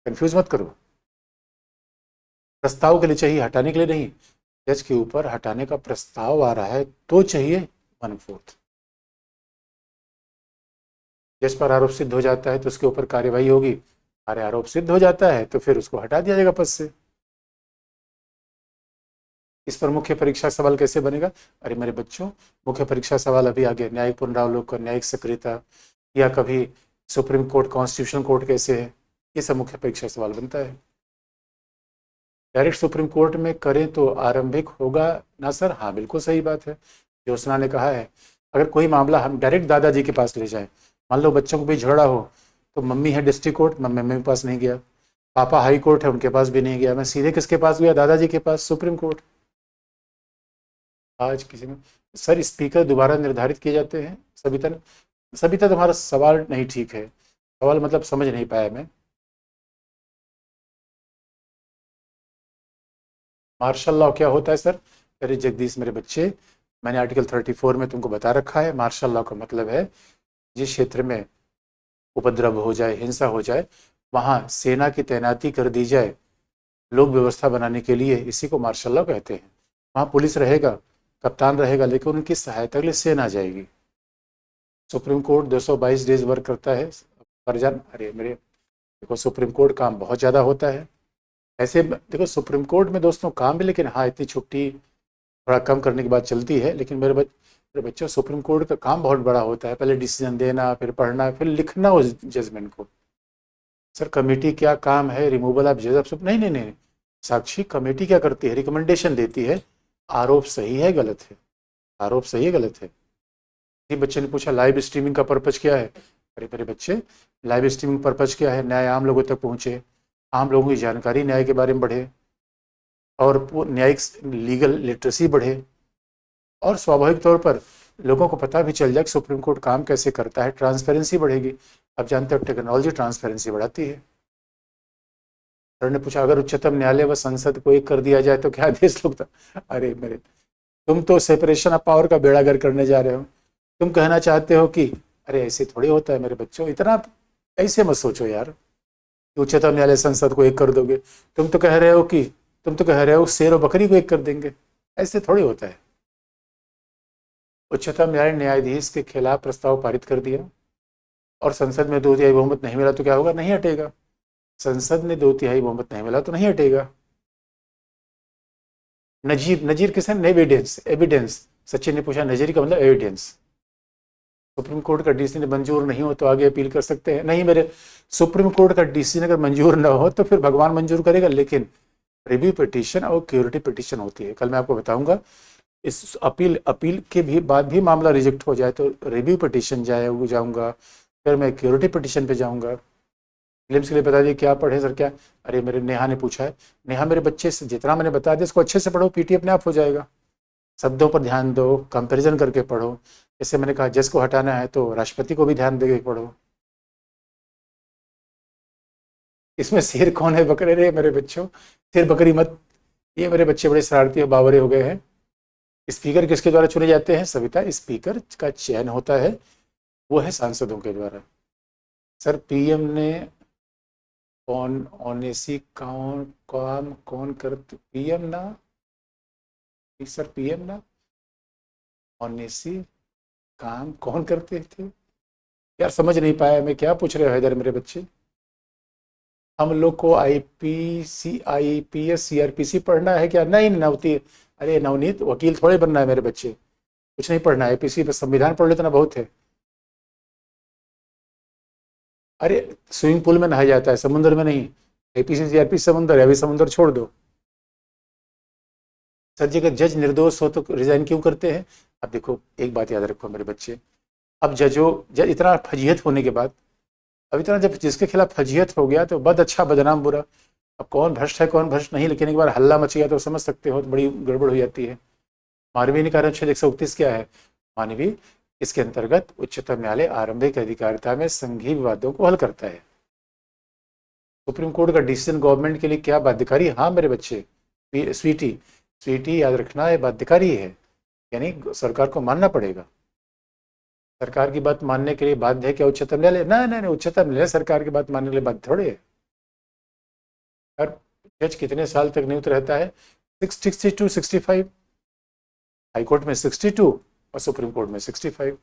Speaker 1: कंफ्यूज मत करो। प्रस्ताव के लिए चाहिए, हटाने के लिए नहीं। जज के ऊपर हटाने का प्रस्ताव आ रहा है तो चाहिए 1/4। जज पर आरोप सिद्ध हो जाता है तो उसके ऊपर कार्यवाही होगी। अरे आरोप सिद्ध हो जाता है तो फिर उसको हटा दिया जाएगा पद से। इस पर मुख्य परीक्षा सवाल कैसे बनेगा? अरे मेरे बच्चों, मुख्य परीक्षा सवाल अभी आगे, न्यायिक पुनरावलोकन, न्यायिक सक्रियता, या कभी सुप्रीम कोर्ट कॉन्स्टिट्यूशनल कोर्ट कैसे है, ये सब मुख्य परीक्षा सवाल बनता है। डायरेक्ट सुप्रीम कोर्ट में करें तो आरंभिक होगा ना सर? हाँ बिल्कुल सही बात है, ज्योत्सना ने कहा है। अगर कोई मामला हम डायरेक्ट दादाजी के पास ले जाएं, मान लो बच्चों को भी झगड़ा हो, तो मम्मी है डिस्ट्रिक्ट कोर्ट, मम्मी के पास नहीं गया, पापा हाई कोर्ट है उनके पास भी नहीं गया, मैं सीधे किसके पास गया? दादाजी के पास, सुप्रीम कोर्ट। आज किसी में सर स्पीकर दोबारा निर्धारित किए जाते हैं? सबिता तुम्हारा सवाल नहीं ठीक है, सवाल मतलब समझ नहीं पाया मैं। मार्शल लॉ क्या होता है सर? अरे जगदीश मेरे बच्चे, मैंने आर्टिकल 34 में तुमको बता रखा है। मार्शल लॉ का मतलब है जिस क्षेत्र में उपद्रव हो जाए, हिंसा हो जाए, वहाँ सेना की तैनाती कर दी जाए लोक व्यवस्था बनाने के लिए, इसी को मार्शल लॉ कहते हैं। वहाँ पुलिस रहेगा, कप्तान रहेगा, लेकिन उनकी सहायता के लिए सेना जाएगी। सुप्रीम कोर्ट 222 डेज वर्क करता है पर जान। अरे मेरे देखो, सुप्रीम कोर्ट काम बहुत ज़्यादा होता है। ऐसे देखो सुप्रीम कोर्ट में दोस्तों काम भी, लेकिन हाँ इतनी छुट्टी थोड़ा कम करने की बात चलती है। लेकिन मेरे बच्चों, सुप्रीम कोर्ट का काम बहुत बड़ा होता है, पहले डिसीजन देना, फिर पढ़ना, फिर लिखना उस जजमेंट को। सर कमेटी क्या काम है? रिमूवल ऑफ जज ऑफ नहीं नहीं नहीं, साक्षी कमेटी क्या करती है? रिकमेंडेशन देती है, आरोप सही है गलत है, आरोप सही है गलत है। किसी बच्चे ने पूछा लाइव स्ट्रीमिंग का पर्पज क्या है? अरे मेरे बच्चे, लाइव स्ट्रीमिंग पर्पज क्या है? न्याय आम लोगों तक पहुंचे, आम लोगों की जानकारी न्याय के बारे में बढ़े और न्यायिक लीगल लिटरेसी बढ़े और स्वाभाविक तौर पर लोगों को पता भी चल जाए कि सुप्रीम कोर्ट काम कैसे करता है, ट्रांसपेरेंसी बढ़ेगी। अब जानते हो टेक्नोलॉजी ट्रांसपेरेंसी बढ़ाती है। सर ने पूछा अगर उच्चतम न्यायालय व संसद को एक कर दिया जाए तो क्या देश लोग अरे मेरे, तुम तो सेपरेशन ऑफ पावर का बेड़ागर करने जा रहे हो। तुम कहना चाहते हो कि अरे ऐसे थोड़ी होता है मेरे बच्चों, इतना ऐसे मत सोचो यार कि उच्चतम न्यायालय संसद को एक कर दोगे। तुम तो कह रहे हो शेर और बकरी को एक कर देंगे, ऐसे थोड़ी होता है। उच्चतम न्यायालय न्यायाधीश के खिलाफ प्रस्ताव पारित कर दिया और संसद में 2/3 बहुमत नहीं मिला तो क्या होगा? नहीं हटेगा। संसद में 2/3 बहुमत नहीं मिला तो नहीं हटेगा। नजीर, नजीर किसे? Evidence, evidence. सचिन ने पूछा नजीर का मतलब एविडेंस। सुप्रीम कोर्ट का डिसीजन मंजूर नहीं हो तो आगे अपील कर सकते हैं? नहीं मेरे, सुप्रीम कोर्ट का डिसीजन अगर मंजूर ना हो तो फिर भगवान मंजूर करेगा, लेकिन रिव्यू पिटीशन और क्यूरिटी पिटीशन होती है। कल मैं आपको बताऊंगा इस अपील के भी बाद भी मामला रिजेक्ट हो जाए तो रिव्यू पिटीशन जाऊंगा, फिर मैं क्यूरिटी पिटीशन पे जाऊंगा। फिल्म के लिए बता दिए क्या पढ़े सर? क्या? अरे मेरे नेहा ने पूछा है। नेहा मेरे बच्चे से जितना मैंने बता दिया इसको अच्छे से पढ़ो, पीटी अपने आप हो जाएगा। शब्दों पर ध्यान दो, कंपैरिजन करके पढ़ो। जैसे मैंने कहा जज को हटाना है तो राष्ट्रपति को भी ध्यान दे के पढ़ो। इसमें शेर कौन है बकरे? रे मेरे बच्चों, शेर बकरी मत। ये मेरे बच्चे बड़े शरारती और बावरे हो गए हैं। स्पीकर किसके द्वारा चुने जाते हैं सविता? स्पीकर का चयन होता है वो है सांसदों के द्वारा। सर पीएम ने कौन ऑनेसी कौन काम कौन करते? पीएम ना सर, पीएम ना ऑनेसी काम कौन करते थे यार? समझ नहीं पाया मैं, क्या पूछ रहे हो इधर मेरे बच्चे? हम लोग को आईपीसी आईपीएस सीआरपीसी पढ़ना है क्या? नहीं नवती, अरे नवनीत वकील थोड़े बनना है मेरे बच्चे, कुछ नहीं पढ़ना है। आईपीसी बस संविधान पढ़ लेते ना बहुत है। अरे स्विमिंग पूल में नहाया जाता है, समुद्र में नहीं। आईपीसी सीआरपीसी समुद्र है, अभी समुद्र छोड़ दो। सर जी अगर जज निर्दोष हो तो रिजाइन क्यों करते हैं? अब देखो एक बात याद रखो मेरे बच्चे, अब जज इतना फजीहत होने के बाद, अब इतना जब जिसके खिलाफ फजीहत हो गया तो बद अच्छा बदनाम बुरा। अब कौन भ्रष्ट है कौन भ्रष्ट नहीं, लेकिन एक बार हल्ला मच गया तो समझ सकते हो तो बड़ी गड़बड़ हो जाती है। मानवीय ने कारण 629 क्या है? मानवीय इसके अंतर्गत उच्चतम न्यायालय आरंभिक अधिकारिता में संघीय विवादों को हल करता है। सुप्रीम कोर्ट का डिसीजन गवर्नमेंट के लिए क्या बाध्यकारी? हाँ मेरे बच्चे, स्वीटी स्वीटी याद रखना है, बाध्यकारी है, यानी सरकार को मानना पड़ेगा। सरकार की बात मानने के लिए बाध्य है क्या उच्चतम न्यायालय? नहीं नहीं नहीं, उच्चतम न्यायालय सरकार की बात मानने के लिए बाध्य थोड़े है। हर जज कितने साल तक नियुक्त रहता है? 62 65। हाईकोर्ट में 62 और सुप्रीम कोर्ट में 65।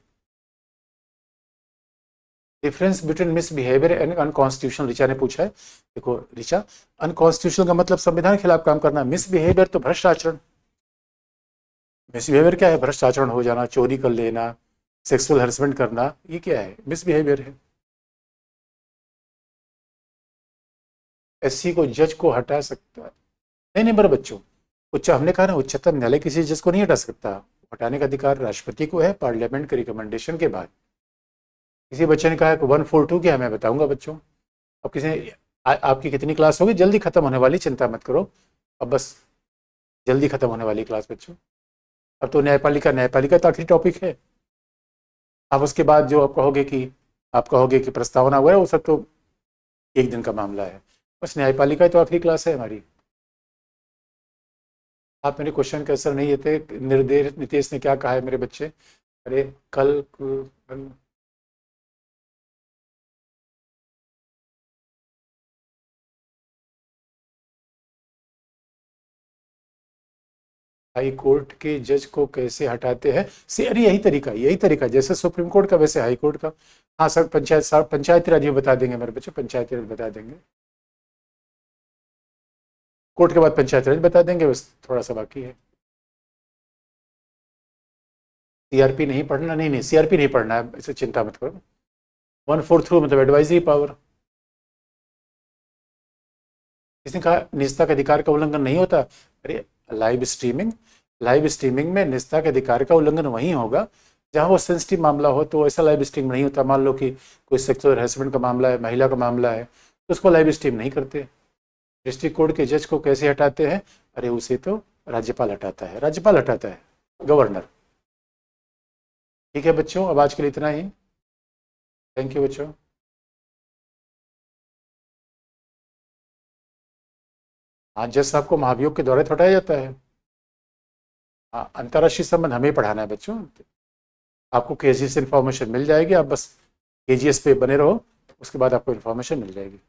Speaker 1: Difference between misbehaviour and unconstitutional, Richa ने पूछा है। देखो रिचा, अनकॉन्स्टिट्यूशनल का मतलब संविधान के खिलाफ काम करना, मिसबिहेवियर तो भ्रष्ट आचरण। मिसबिहेवियर क्या है? भ्रष्ट आचरण हो जाना, चोरी कर लेना, सेक्सुअल हरेसमेंट करना, ये क्या है? मिसबिहेवियर है। एससी को जज को हटा सकता है? नहीं नहीं मेरे बच्चों, हमने कहा ना उच्चतम न्यायालय किसी जज को नहीं हटा सकता। हटाने का अधिकार राष्ट्रपति को है पार्लियामेंट के रिकमेंडेशन के बाद। किसी बच्चे ने कहा कि 142 क्या है, मैं बताऊंगा बच्चों। अब किसी ने आपकी कितनी क्लास होगी? जल्दी खत्म होने वाली, चिंता मत करो, अब बस जल्दी खत्म होने वाली क्लास बच्चों। अब तो न्यायपालिका, न्यायपालिका तो आखिरी टॉपिक है। अब उसके बाद जो आप कहोगे कि प्रस्तावना हुआ है वो सब तो एक दिन का मामला है, बस न्यायपालिका तो आखिरी क्लास है हमारी। आप मेरे क्वेश्चन के आंसर नहीं देते। निर्देश नीतीश ने क्या कहा है मेरे बच्चे? अरे कल हाई कोर्ट के जज को कैसे हटाते हैं? अरे यही तरीका जैसे सुप्रीम कोर्ट का वैसे हाई कोर्ट का। हाँ सर, पंचायती राज में बता देंगे मेरे बच्चे, पंचायती राज बता देंगे। कोर्ट के बाद पंचायती राज बता देंगे, बस थोड़ा सा बाकी है। सीआरपी नहीं पढ़ना? नहीं नहीं सीआरपी नहीं पढ़ना है, इसे चिंता मत करो। 1/4 मतलब एडवाइजरी पावर। किसने कहा निजता के अधिकार का उल्लंघन नहीं होता? अरे लाइव स्ट्रीमिंग में निजता के अधिकार का उल्लंघन वहीं होगा जहां वो सेंसिटिव मामला हो, तो ऐसा लाइव स्ट्रीम नहीं होता। मान लो कि कोई सेक्सुअल हैरेसमेंट का मामला है, महिला का मामला है, तो उसको लाइव स्ट्रीम नहीं करते। डिस्ट्रिक्ट कोर्ट के जज को कैसे हटाते हैं? अरे उसे तो राज्यपाल हटाता है, राज्यपाल हटाता है, गवर्नर। ठीक है बच्चों, अब आज के लिए इतना ही। थैंक यू बच्चों। हाँ, जज साहब को महाभियोग के द्वारा तो हटाया जाता है। हाँ, अंतर्राष्ट्रीय संबंध हमें पढ़ाना है बच्चों। आपको केजीएस इन्फॉर्मेशन मिल जाएगी, आप बस केजीएस पे बने रहो, उसके बाद आपको इन्फॉर्मेशन मिल जाएगी।